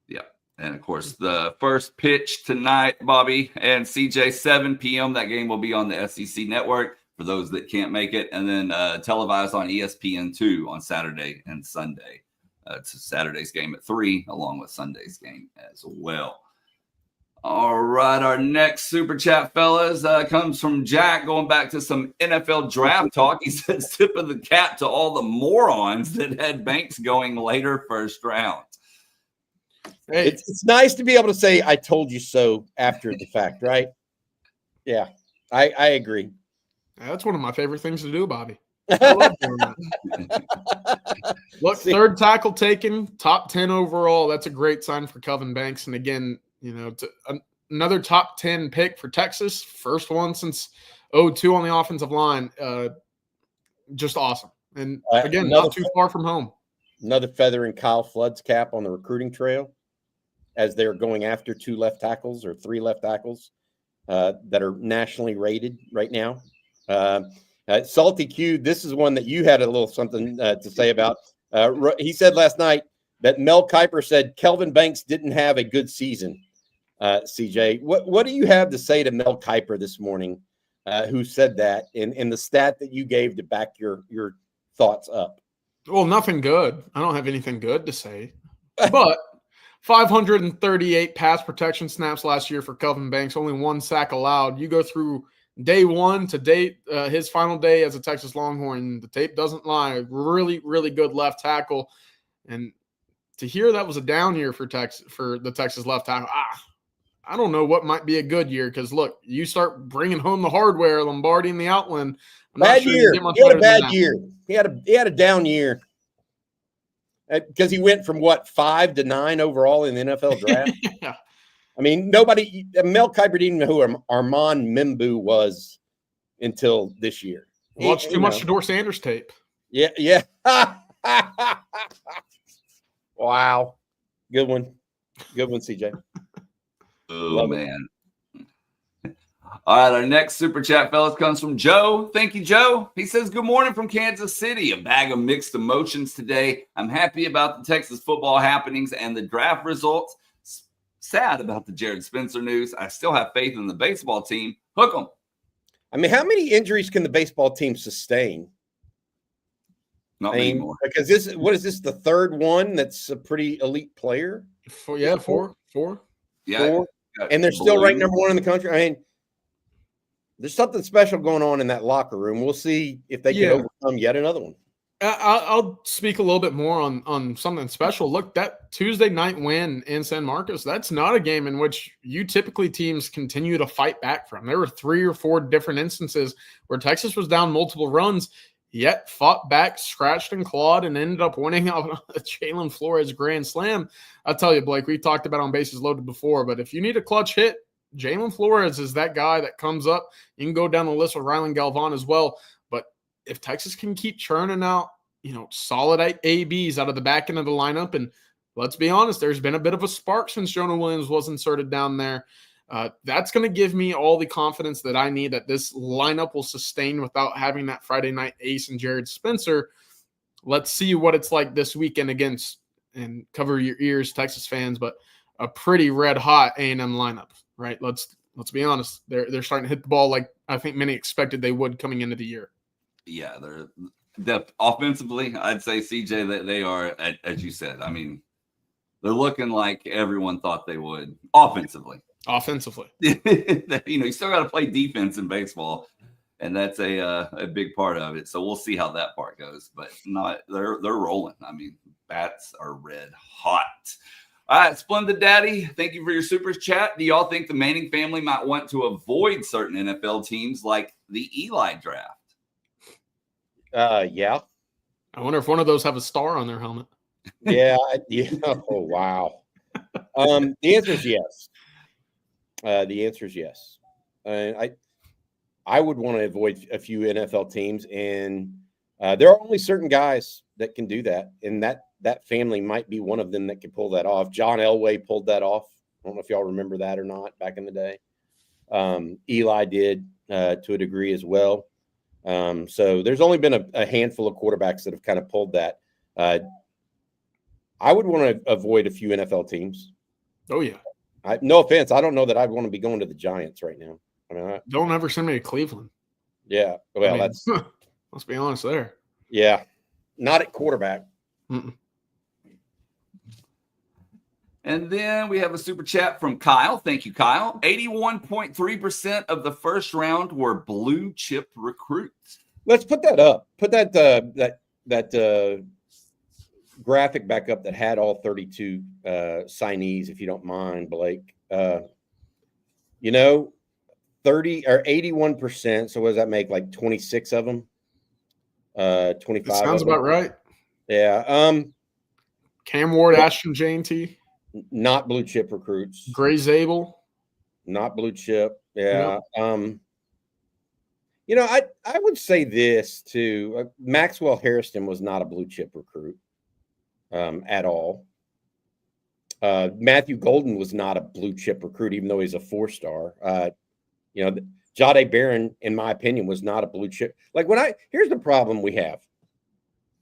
Yeah. And, of course, the first pitch tonight, Bobby and CJ, 7 p.m. That game will be on the SEC network for those that can't make it. And then televised on ESPN2 on Saturday and Sunday. It's Saturday's game at 3, along with Sunday's game as well. All right, our next super chat, fellas, comes from Jack, going back to some NFL draft talk. He says, tip of the cap to all the morons that had Banks going later first round. Hey, it's nice to be able to say, I told you so after the fact, right? Yeah, I agree. That's one of my favorite things to do, Bobby. I love doing that. Look, third tackle taken, top 10 overall. That's a great sign for Kelvin Banks. And again, another top 10 pick for Texas. First one since 2002 on the offensive line. Just awesome. And again, not too far from home. Another feather in Kyle Flood's cap on the recruiting trail as they're going after 2 left tackles or 3 left tackles that are nationally rated right now. Salty Q, this is one that you had a little something to say about. He said last night that Mel Kiper said Kelvin Banks didn't have a good season. CJ, what do you have to say to Mel Kiper this morning, who said that in the stat that you gave to back your thoughts up? Well, nothing good. I don't have anything good to say. But 538 pass protection snaps last year for Kelvin Banks, only 1 sack allowed. You go through day 1 to date, his final day as a Texas Longhorn, the tape doesn't lie. Really, really good left tackle. And to hear that was a down year for the Texas left tackle, I don't know what might be a good year because, look, you start bringing home the hardware, Lombardi and the Outland. Bad year. He had a bad year. He had a down year because he went from 5 to 9 overall in the NFL draft. Yeah. I mean, nobody, Mel Kiper didn't know who Armand Membu was until this year. Watched too much Shador Sanders tape. Yeah, yeah. Wow. Good one. Good one, CJ. Oh, Love it. man. All right, our next super chat, fellas, comes from Joe. Thank you, Joe. He says, good morning from Kansas City. A bag of mixed emotions today. I'm happy about the Texas football happenings and the draft results. Sad about the Jared Spencer news. I still have faith in the baseball team. Hook 'em. I mean, how many injuries can the baseball team sustain? Not many more. Because what is this, the third one that's a pretty elite player? Four. Yeah. Four? Yeah. And they're still ranked number one in the country. I mean, there's something special going on in that locker room. We'll see if they can overcome yet another one. I'll speak a little bit more on something special. Look, that Tuesday night win in San Marcos, that's not a game in which teams continue to fight back from. There were 3 or 4 different instances where Texas was down multiple runs, yet fought back, scratched and clawed, and ended up winning out a Jalen Flores grand slam. I'll tell you, Blake, we talked about on bases loaded before, but if you need a clutch hit, Jalen Flores is that guy that comes up. You can go down the list with Rylan Galvan as well. But if Texas can keep churning out, solid ABs out of the back end of the lineup, and let's be honest, there's been a bit of a spark since Jonah Williams was inserted down there. That's going to give me all the confidence that I need that this lineup will sustain without having that Friday night ace and Jared Spencer. Let's see what it's like this weekend against, and cover your ears, Texas fans, but a pretty red hot A&M lineup, right? Let's be honest. They're starting to hit the ball like I think many expected they would coming into the year. Yeah, they're offensively, I'd say, CJ, that they are, as you said. I mean, they're looking like everyone thought they would offensively. You still got to play defense in baseball, and that's a big part of it. So we'll see how that part goes. But they're rolling. I mean, bats are red hot. All right, Splendid Daddy, thank you for your super chat. Do y'all think the Manning family might want to avoid certain NFL teams like the Eli draft? Yeah. I wonder if one of those have a star on their helmet. Yeah. Oh, wow. The answer is yes. I would want to avoid a few NFL teams, and there are only certain guys that can do that, and that family might be one of them that can pull that off. John Elway pulled that off. I don't know if y'all remember that or not back in the day. Eli did to a degree as well. So there's only been a handful of quarterbacks that have kind of pulled that. I would want to avoid a few NFL teams. Oh, yeah. No offense. I don't know that I'd want to be going to the Giants right now. I mean, don't ever send me to Cleveland. Yeah. Well, that's let's be honest there. Yeah. Not at quarterback. Mm-mm. And then we have a super chat from Kyle. Thank you, Kyle. 81.3% of the first round were blue chip recruits. Let's put that up. Put that graphic back up that had all 32 signees, if you don't mind, Blake. 30 or 81%. So what does that make? Like 26 of them? 25. Sounds about right. Yeah. Cam Ward, Ashton J&T. Not blue chip recruits. Gray Zabel. Not blue chip. Yeah. Yep. I would say this too. Maxwell Harrison was not a blue chip recruit at all. Matthew Golden was not a blue chip recruit, even though he's a 4-star. Jade Barron, in my opinion, was not a blue chip. Here's the problem we have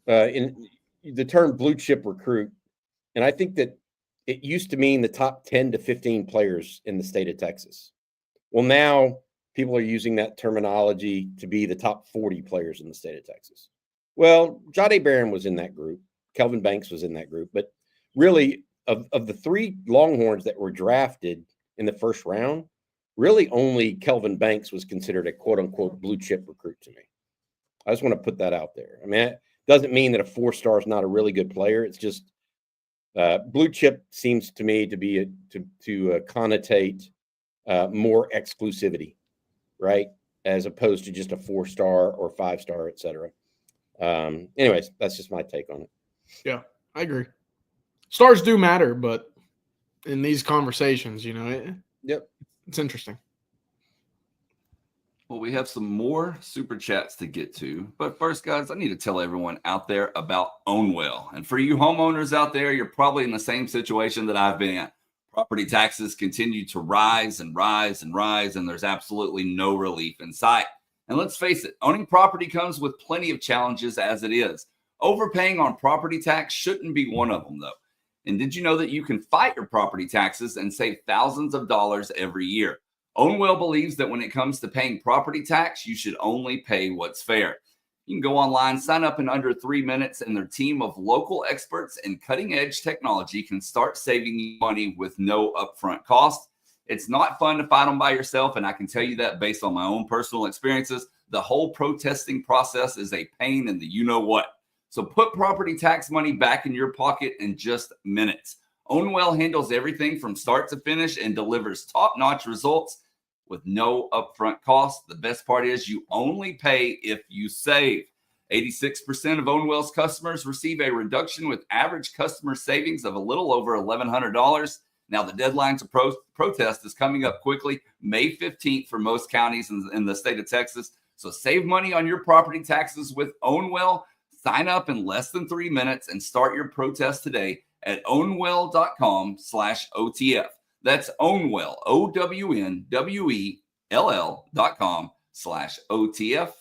in the term blue chip recruit. And I think that it used to mean the top 10 to 15 players in the state of Texas. Well, now people are using that terminology to be the top 40 players in the state of Texas. Well, Jade Barron was in that group. Kelvin Banks was in that group. But really, of the 3 Longhorns that were drafted in the first round, really only Kelvin Banks was considered a quote-unquote blue chip recruit to me. I just want to put that out there. I mean, it doesn't mean that a 4-star is not a really good player. It's just blue chip seems to me to be to connotate more exclusivity, right? As opposed to just a 4-star or 5-star, et cetera. Anyways, that's just my take on it. Yeah, I agree. Stars do matter, but in these conversations. Yep. It's interesting. Well, we have some more super chats to get to. But first, guys, I need to tell everyone out there about Ownwell. And for you homeowners out there, you're probably in the same situation that I've been in. Property taxes continue to rise and rise and rise, and there's absolutely no relief in sight. And let's face it, owning property comes with plenty of challenges as it is. Overpaying on property tax shouldn't be one of them, though. And did you know that you can fight your property taxes and save thousands of dollars every year? Ownwell believes that when it comes to paying property tax, you should only pay what's fair. You can go online, sign up in under 3 minutes, and their team of local experts and cutting-edge technology can start saving you money with no upfront cost. It's not fun to fight them by yourself, and I can tell you that based on my own personal experiences. The whole protesting process is a pain in the you-know-what. So put property tax money back in your pocket in just minutes. Ownwell handles everything from start to finish and delivers top-notch results with no upfront cost. The best part is you only pay if you save. 86% of Ownwell's customers receive a reduction with average customer savings of a little over $1,100. Now, the deadline to protest is coming up quickly, May 15th for most counties in the state of Texas. So save money on your property taxes with Ownwell. Sign up in less than 3 minutes and start your protest today at ownwell.com/OTF. That's Ownwell, OWNWELL.com/OTF.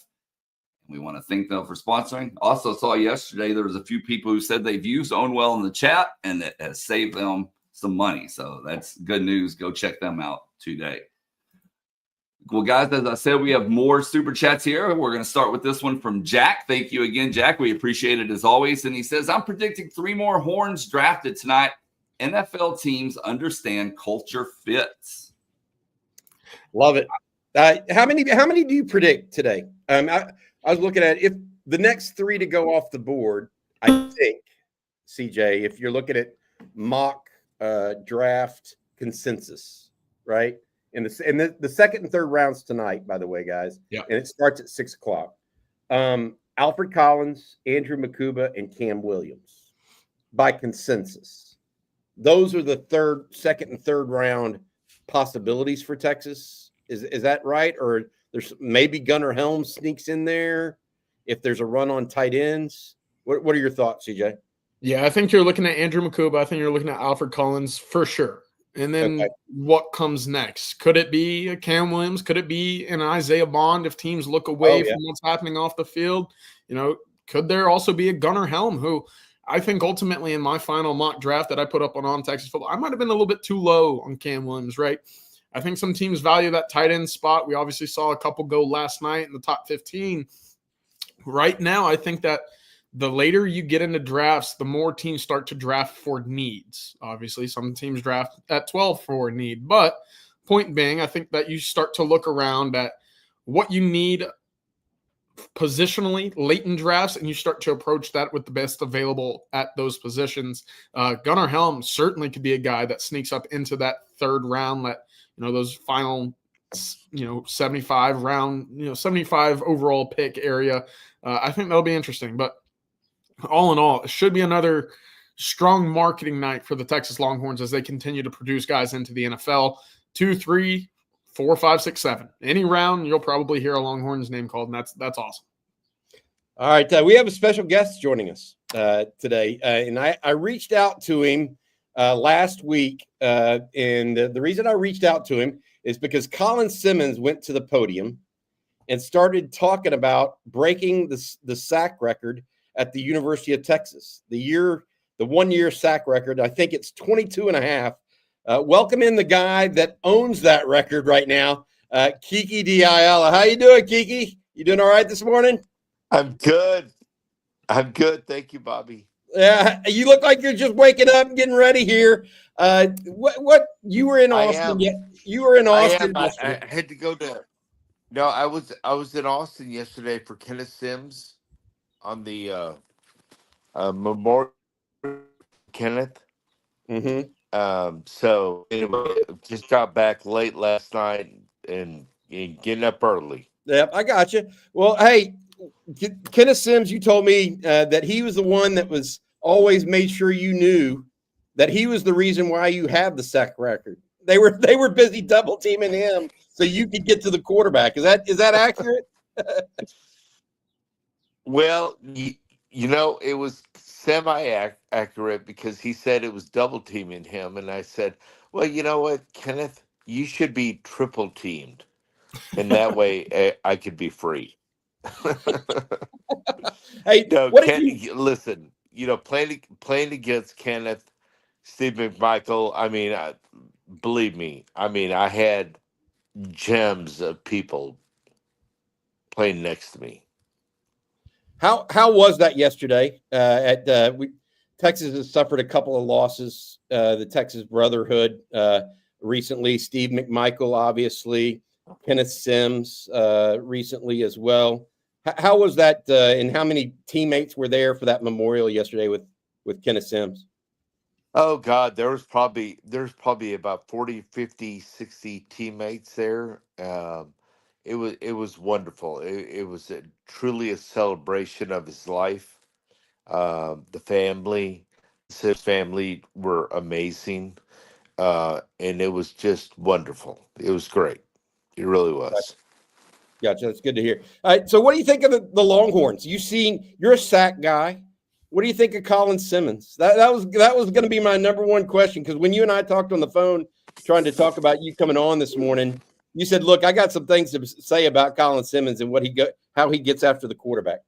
We want to thank them for sponsoring. Also saw yesterday there was a few people who said they've used Ownwell in the chat and it has saved them some money. So that's good news. Go check them out today. Well, guys, as I said, we have more super chats here. We're going to start with this one from Jack. Thank you again, Jack. We appreciate it as always. And he says, I'm predicting 3 more Horns drafted tonight. NFL teams understand culture fits. Love it. How many do you predict today? I was looking at if the next 3 to go off the board, I think, CJ, if you're looking at mock draft consensus, right? In the second and third rounds tonight, by the way, guys. Yeah. And it starts at 6:00. Alfred Collins, Andrew Makuba, and Cam Williams by consensus. Those are the second and third round possibilities for Texas. Is that right? Or there's maybe Gunnar Helms sneaks in there if there's a run on tight ends. What are your thoughts, CJ? Yeah, I think you're looking at Andrew Makuba. I think you're looking at Alfred Collins for sure. And then what comes next? Could it be a Cam Williams? Could it be an Isaiah Bond if teams look away from what's happening off the field? Could there also be a Gunnar Helm who I think ultimately in my final mock draft that I put up on Texas Football, I might have been a little bit too low on Cam Williams, right? I think some teams value that tight end spot. We obviously saw a couple go last night in the top 15. Right now, I think that the later you get into drafts, the more teams start to draft for needs. Obviously, some teams draft at 12 for a need. But point being, I think that you start to look around at what you need positionally late in drafts, and you start to approach that with the best available at those positions. Gunnar Helm certainly could be a guy that sneaks up into that third round, those final 75 overall pick area. I think that'll be interesting. But all in all, it should be another strong marketing night for the Texas Longhorns as they continue to produce guys into the NFL. 2, 3, 4, 5, 6, 7. Any round, you'll probably hear a Longhorns name called, and that's awesome. All right, we have a special guest joining us today, and I reached out to him last week, and the reason I reached out to him is because Colin Simmons went to the podium and started talking about breaking the sack record at the University of Texas. The 1 year sack record, I think it's 22 and a half. Welcome in the guy that owns that record right now, Kiki DeAyala. How you doing, Kiki? You doing all right this morning? I'm good. Thank you, Bobby. Yeah, you look like you're just waking up and getting ready here. What you were in Austin? You were in Austin. I had to go to. No, I was in Austin yesterday for Kenneth Sims on the Memorial Kenneth. Mm-hmm. So anyway, just got back late last night and getting up early. Yep, I got you. Well, hey, Kenneth Sims, you told me that he was the one that was always made sure you knew that he was the reason why you have the sack record. They were busy double teaming him so you could get to the quarterback. Is that accurate? Well, it was semi-accurate because he said it was double teaming him, and I said, "Well, you know what, Kenneth, you should be triple teamed, and that way I could be free." Hey, No, what did you? listen. Playing against Kenneth, Steve McMichael. I mean, believe me. I mean, I had gems of people playing next to me. How was that yesterday? Texas has suffered a couple of losses. The Texas Brotherhood recently, Steve McMichael, obviously, Kenneth Sims recently as well. How was that? And how many teammates were there for that memorial yesterday with Kenneth Sims? Oh God, there's probably about 40, 50, 60 teammates there. It was wonderful. It was truly a celebration of his life. The family, his family were amazing, and it was just wonderful. It was great. It really was. Gotcha. That's good to hear. All right. So, what do you think of the Longhorns? You're a sack guy. What do you think of Colin Simmons? That was going to be my number one question, because when you and I talked on the phone trying to talk about you coming on this morning, you said, "Look, I got some things to say about Colin Simmons and how he gets after the quarterback."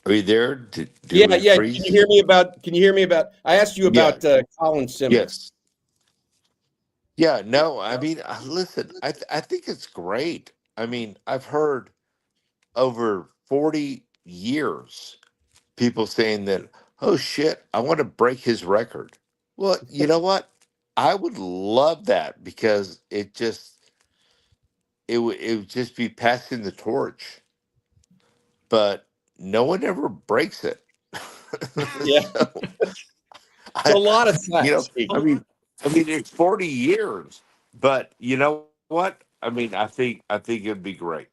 Are you there? Did Yeah, we yeah. freeze? Can you hear me about? I asked you Yeah. about Colin Simmons. Yes. Yeah. No. I mean, listen. I think it's great. I mean, I've heard over 40 years people saying that, "Oh shit, I want to break his record." Well, you know what? I would love that because it would just be passing the torch, but no one ever breaks it. Yeah, So it's a I, lot of you know, sacks. I mean, it's 40 years, but you know what? I mean, I think it'd be great.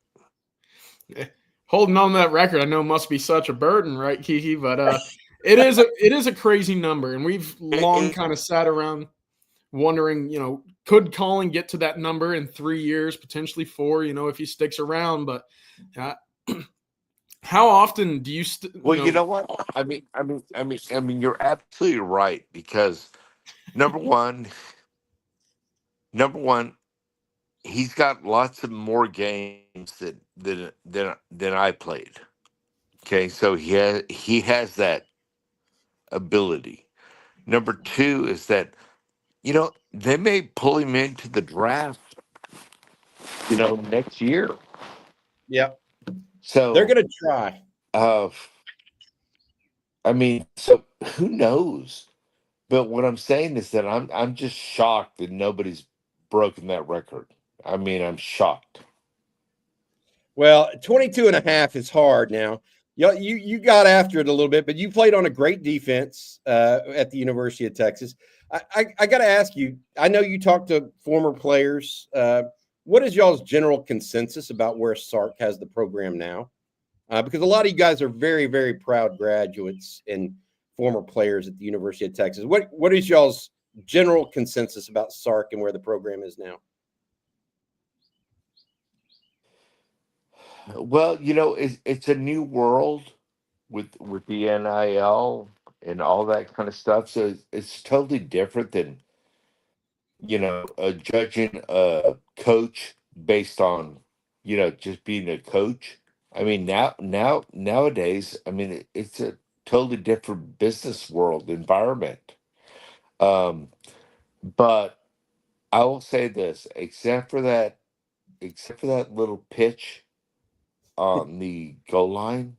Holding on to that record, I know must be such a burden, right, Kiki? But it is a crazy number, and we've long It- kind of sat around wondering, could Colin get to that number in 3 years, potentially 4? If he sticks around. But uh, how often do you? well, you know what? I mean, you're absolutely right because number one, number one, he's got lots of more games than I played. Okay, so he has that ability. Number two is that they may pull him into the draft, next year. Yeah, they're So, going to try. uh, I mean, so who knows? But what I'm saying is that I'm just shocked that nobody's broken that record. I mean, I'm shocked. Well, 22.5 is hard now. You got after it a little bit, but you played on a great defense at the University of Texas. I got to ask you, I know you talked to former players. What is y'all's general consensus about where Sark has the program now? Because a lot of you guys are very, very proud graduates and former players at the University of Texas. What is y'all's general consensus about Sark and where the program is now? Well, it's a new world with the NIL and all that kind of stuff. So it's totally different than judging a coach based on just being a coach. I mean, nowadays, I mean, it's a totally different business world environment. Um, but I will say this, except for that little pitch on the goal line.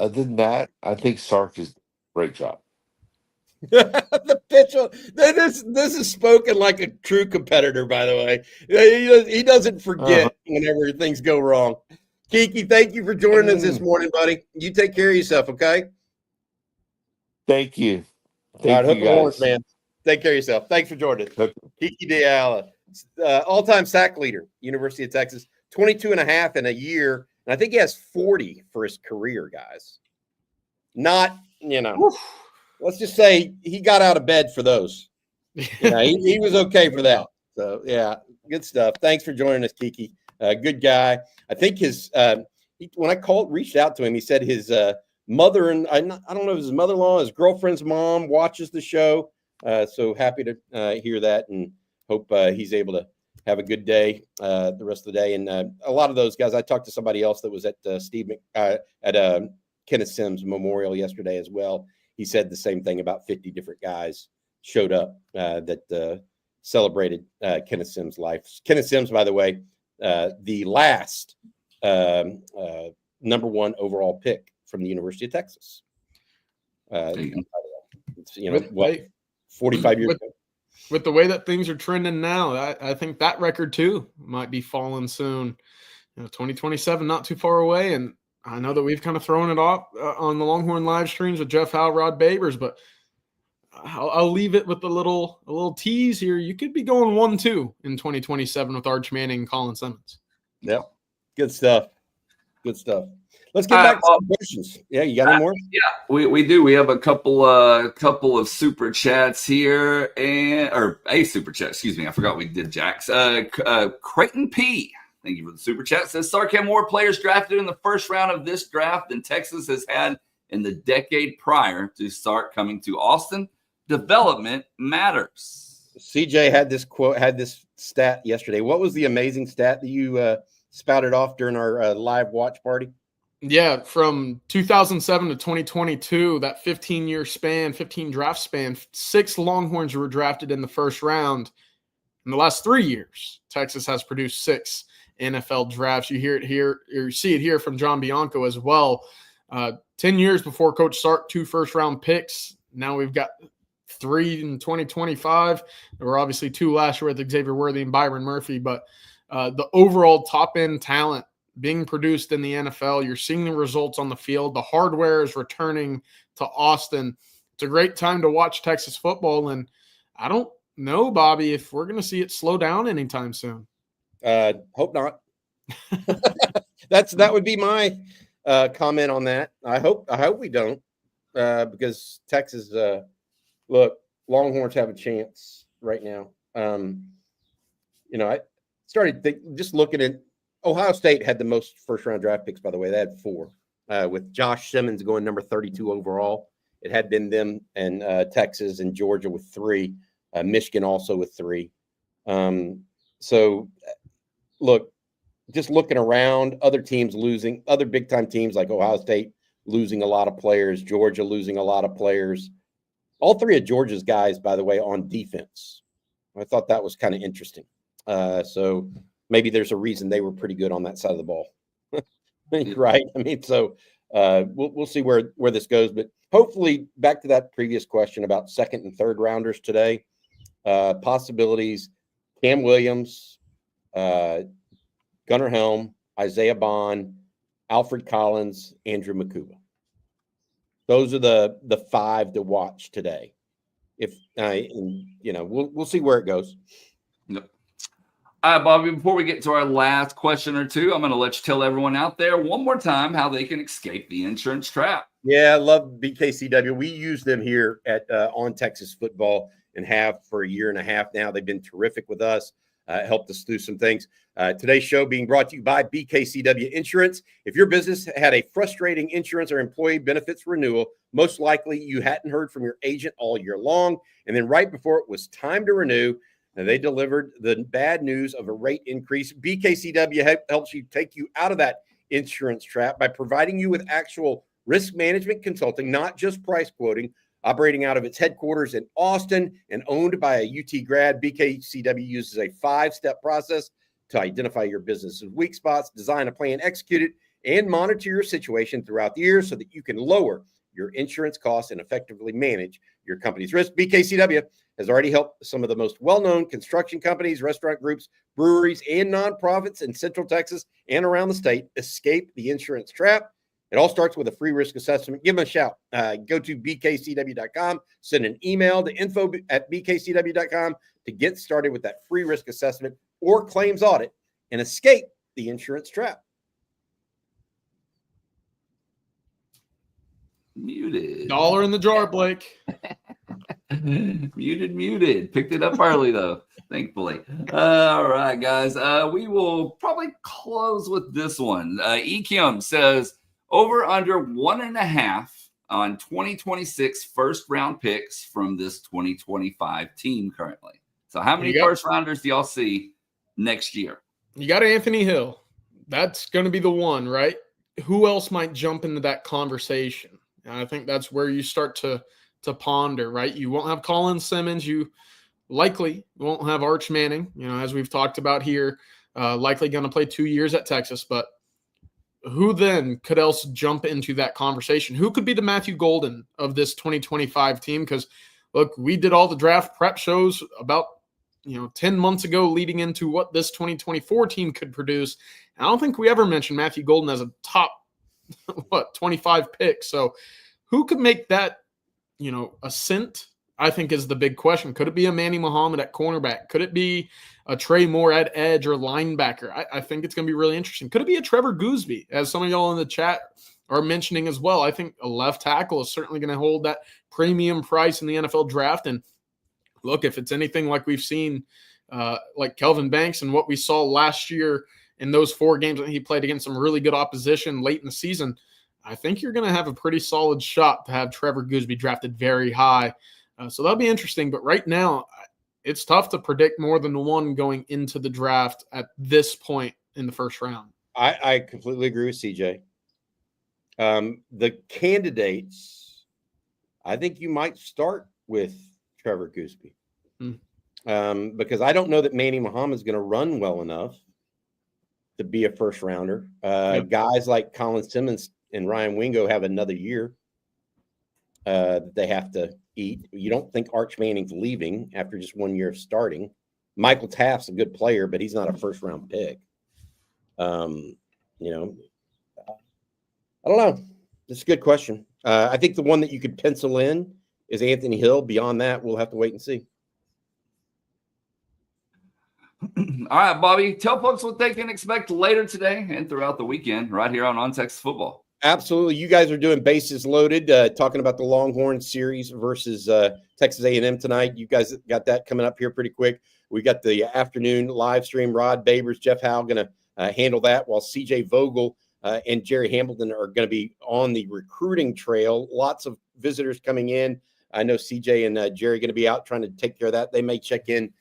Other than that, I think Sark is a great job. The pitch. This is spoken like a true competitor, by the way. He doesn't Uh-huh. forget whenever things go wrong. Kiki, thank you for joining us this morning, buddy. You take care of yourself, okay? Thank you. All right, Thank hook you 'em horns, guys. man. Take care of yourself. Thanks for joining us. Hook- Kiki DeAyala, all-time sack leader, University of Texas, 22.5 in a year. And I think he has 40 for his career, guys. Not, let's just say he got out of bed for those. He was okay for that. So, yeah, good stuff. Thanks for joining us, Kiki. Good guy. I think when I reached out to him, he said his mother and I don't know if his mother-in-law, his girlfriend's mom watches the show. So happy to hear that, and hope he's able to have a good day the rest of the day. And a lot of those guys, I talked to somebody else that was at Kenneth Sims Memorial yesterday as well. He said the same thing about 50 different guys showed up that celebrated Kenneth Sims' life. Kenneth Sims, by the way, the last number 1 overall pick from the University of Texas. 45 years ago. With the way that things are trending now, I think that record too might be falling soon. 2027 not too far away, and I know that we've kind of thrown it off on the Longhorn live streams with Jeff Howe, Rod Babers, but I'll leave it with a little tease here. You could be going 1-2 in 2027 with Arch Manning and Colin Simmons. Yep, good stuff. Good stuff. Let's get back to some questions. Yeah, you got any more? Yeah, we do. We have a couple of super chats here, or a super chat. Excuse me, I forgot we did Jack's. Creighton P. Thank you for the super chat. Says Sark had more players drafted in the first round of this draft than Texas has had in the decade prior to Sark coming to Austin. Development matters. CJ had this stat yesterday. What was the amazing stat that you spouted off during our live watch party? Yeah, from 2007 to 2022, that 15 draft span, 6 Longhorns were drafted in the first round. In the last 3 years, Texas has produced 6 NFL drafts. You hear it here, or you see it here from John Bianco as well. 10 years before Coach Sark, 2 first-round picks. Now we've got 3 in 2025. There were obviously 2 last year with Xavier Worthy and Byron Murphy, but the overall top-end talent being produced in the NFL, you're seeing the results on the field. The hardware is returning to Austin. It's a great time to watch Texas football, and I don't know, Bobby, if we're going to see it slow down anytime soon. Hope not. That would be my comment on that. I hope we don't, because Texas, look, Longhorns have a chance right now. I started just looking at Ohio State had the most first-round draft picks, by the way. They had 4, with Josh Simmons going number 32 overall. It had been them and Texas and Georgia with 3, Michigan also with 3. So, look, just looking around, other teams losing, other big-time teams like Ohio State losing a lot of players, Georgia losing a lot of players. All 3 of Georgia's guys, by the way, on defense. I thought that was kind of interesting. So maybe there's a reason they were pretty good on that side of the ball. Right? I mean, so we'll see where this goes. But hopefully, back to that previous question about second and third rounders today, possibilities, Cam Williams, Gunnar Helm, Isaiah Bond, Alfred Collins, Andrew Makuba. Those are the 5 to watch today. We'll see where it goes. Yep. All right, Bobby, before we get to our last question or two, I'm going to let you tell everyone out there one more time how they can escape the insurance trap. Yeah, I love BKCW. We use them here at On Texas Football and have for a year and a half now. They've been terrific with us, helped us through some things. Today's show being brought to you by BKCW Insurance. If your business had a frustrating insurance or employee benefits renewal, most likely you hadn't heard from your agent all year long, and then right before it was time to renew, and they delivered the bad news of a rate increase. BKCW helps you take you out of that insurance trap by providing you with actual risk management consulting, not just price quoting. Operating out of its headquarters in Austin and owned by a UT grad, BKCW uses a 5-step process to identify your business's weak spots, design a plan, execute it, and monitor your situation throughout the year so that you can lower your insurance costs and effectively manage your company's risk. BKCW has already helped some of the most well-known construction companies, restaurant groups, breweries, and nonprofits in Central Texas and around the state escape the insurance trap. It all starts with a free risk assessment. Give them a shout. Go to bkcw.com, send an email to info@bkcw.com to get started with that free risk assessment or claims audit and escape the insurance trap. Muted. Dollar in the jar, Blake. Muted. Picked it up early, though, thankfully. All right, guys. We will probably close with this one. Ekim says over under 1.5 on 2026 first-round picks from this 2025 team currently. So how many first-rounders do y'all see next year? You got Anthony Hill. That's going to be the one, right? Who else might jump into that conversation? And I think that's where you start to ponder, right? You won't have Colin Simmons. You likely won't have Arch Manning, as we've talked about here, likely going to play 2 years at Texas. But who then could else jump into that conversation? Who could be the Matthew Golden of this 2025 team? Because, look, we did all the draft prep shows about 10 months ago leading into what this 2024 team could produce. And I don't think we ever mentioned Matthew Golden as a top, 25 pick. So who could make that, ascent, I think is the big question. Could it be a Manny Muhammad at cornerback? Could it be a Trey Moore at edge or linebacker? I think it's going to be really interesting. Could it be a Trevor Gooseby, as some of y'all in the chat are mentioning as well? I think a left tackle is certainly going to hold that premium price in the NFL draft. And look, if it's anything like we've seen, like Kelvin Banks and what we saw last year in those 4 games that he played against some really good opposition late in the season, I think you're going to have a pretty solid shot to have Trevor Gooseby drafted very high. So that'll be interesting. But right now, it's tough to predict more than one going into the draft at this point in the first round. I completely agree with CJ. The candidates, I think you might start with Trevor Gooseby. Because I don't know that Manny Muhammad is going to run well enough to be a first rounder. Guys like Colin Simmons and Ryan Wingo have another year that they have to eat. You don't think Arch Manning's leaving after just 1 year of starting. Michael Taft's a good player, but he's not a first round pick. I don't know. It's a good question. I think the one that you could pencil in is Anthony Hill. Beyond that, we'll have to wait and see. All right, Bobby, tell folks what they can expect later today and throughout the weekend right here on Texas Football. Absolutely. You guys are doing Bases Loaded, talking about the Longhorns series versus Texas A&M tonight. You guys got that coming up here pretty quick. We got the afternoon live stream. Rod Babers, Jeff Howe going to handle that, while CJ Vogel and Jerry Hamilton are going to be on the recruiting trail. Lots of visitors coming in. I know CJ and Jerry are going to be out trying to take care of that. They may check in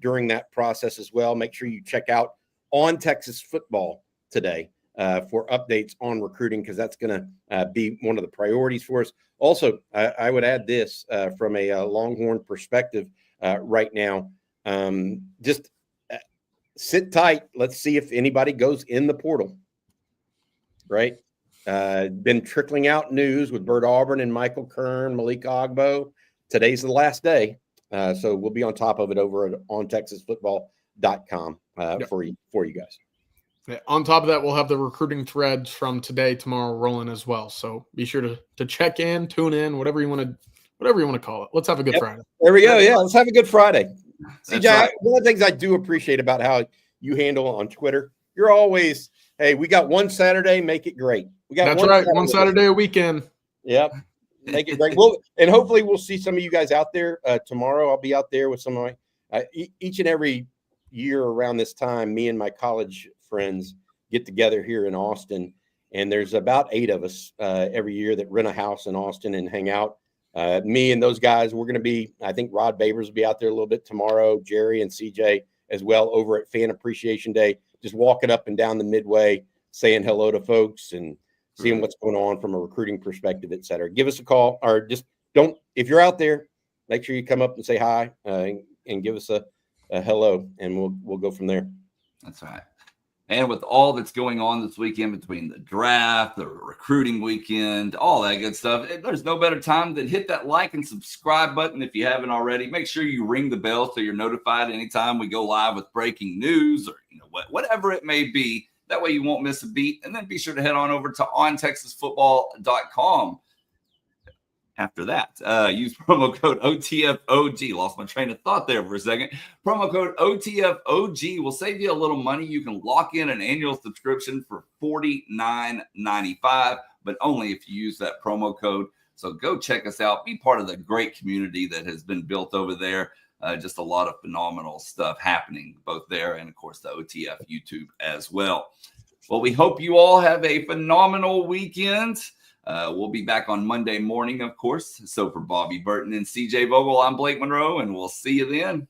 during that process as well. Make sure you check out On Texas Football today for updates on recruiting, because that's going to be one of the priorities for us. Also, I would add this from a Longhorn perspective right now. Just sit tight. Let's see if anybody goes in the portal, right? Been trickling out news with Bert Auburn and Michael Kern, Malik Ogbo. Today's the last day. So we'll be on top of it over at ontexasfootball.com for you guys. Yeah, on top of that, we'll have the recruiting threads from today, tomorrow rolling as well. So be sure to check in, tune in, whatever you want to call it. Let's have a good Friday. There we go. Yeah, let's have a good Friday. CJ, right. One of the things I do appreciate about how you handle on Twitter, you're always, hey, we got one Saturday, make it great. We got That's right. One Saturday a weekend. Yep. Make it great. Well, and hopefully we'll see some of you guys out there tomorrow. I'll be out there with some of my each and every year around this time. Me and my college friends get together here in Austin, and there's about 8 of us every year that rent a house in Austin and hang out. Me and those guys, we're going to be, I think Rod Babers will be out there a little bit tomorrow, Jerry and CJ as well over at Fan Appreciation Day, just walking up and down the Midway, saying hello to folks and seeing what's going on from a recruiting perspective, et cetera. Give us a call, or just if you're out there, make sure you come up and say hi and give us a hello, and we'll go from there. That's right. And with all that's going on this weekend between the draft, the recruiting weekend, all that good stuff, there's no better time than hit that like and subscribe button if you haven't already. Make sure you ring the bell so you're notified anytime we go live with breaking news or whatever it may be. That way you won't miss a beat. And then be sure to head on over to ontexasfootball.com. After that, use promo code OTFOG. Lost my train of thought there for a second. Promo code OTFOG will save you a little money. You can lock in an annual subscription for $49.95. but only if you use that promo code. So go check us out. Be part of the great community that has been built over there. Just a lot of phenomenal stuff happening both there and, of course, the OTF YouTube as well. Well, we hope you all have a phenomenal weekend. We'll be back on Monday morning, of course. So for Bobby Burton and CJ Vogel, I'm Blake Monroe, and we'll see you then.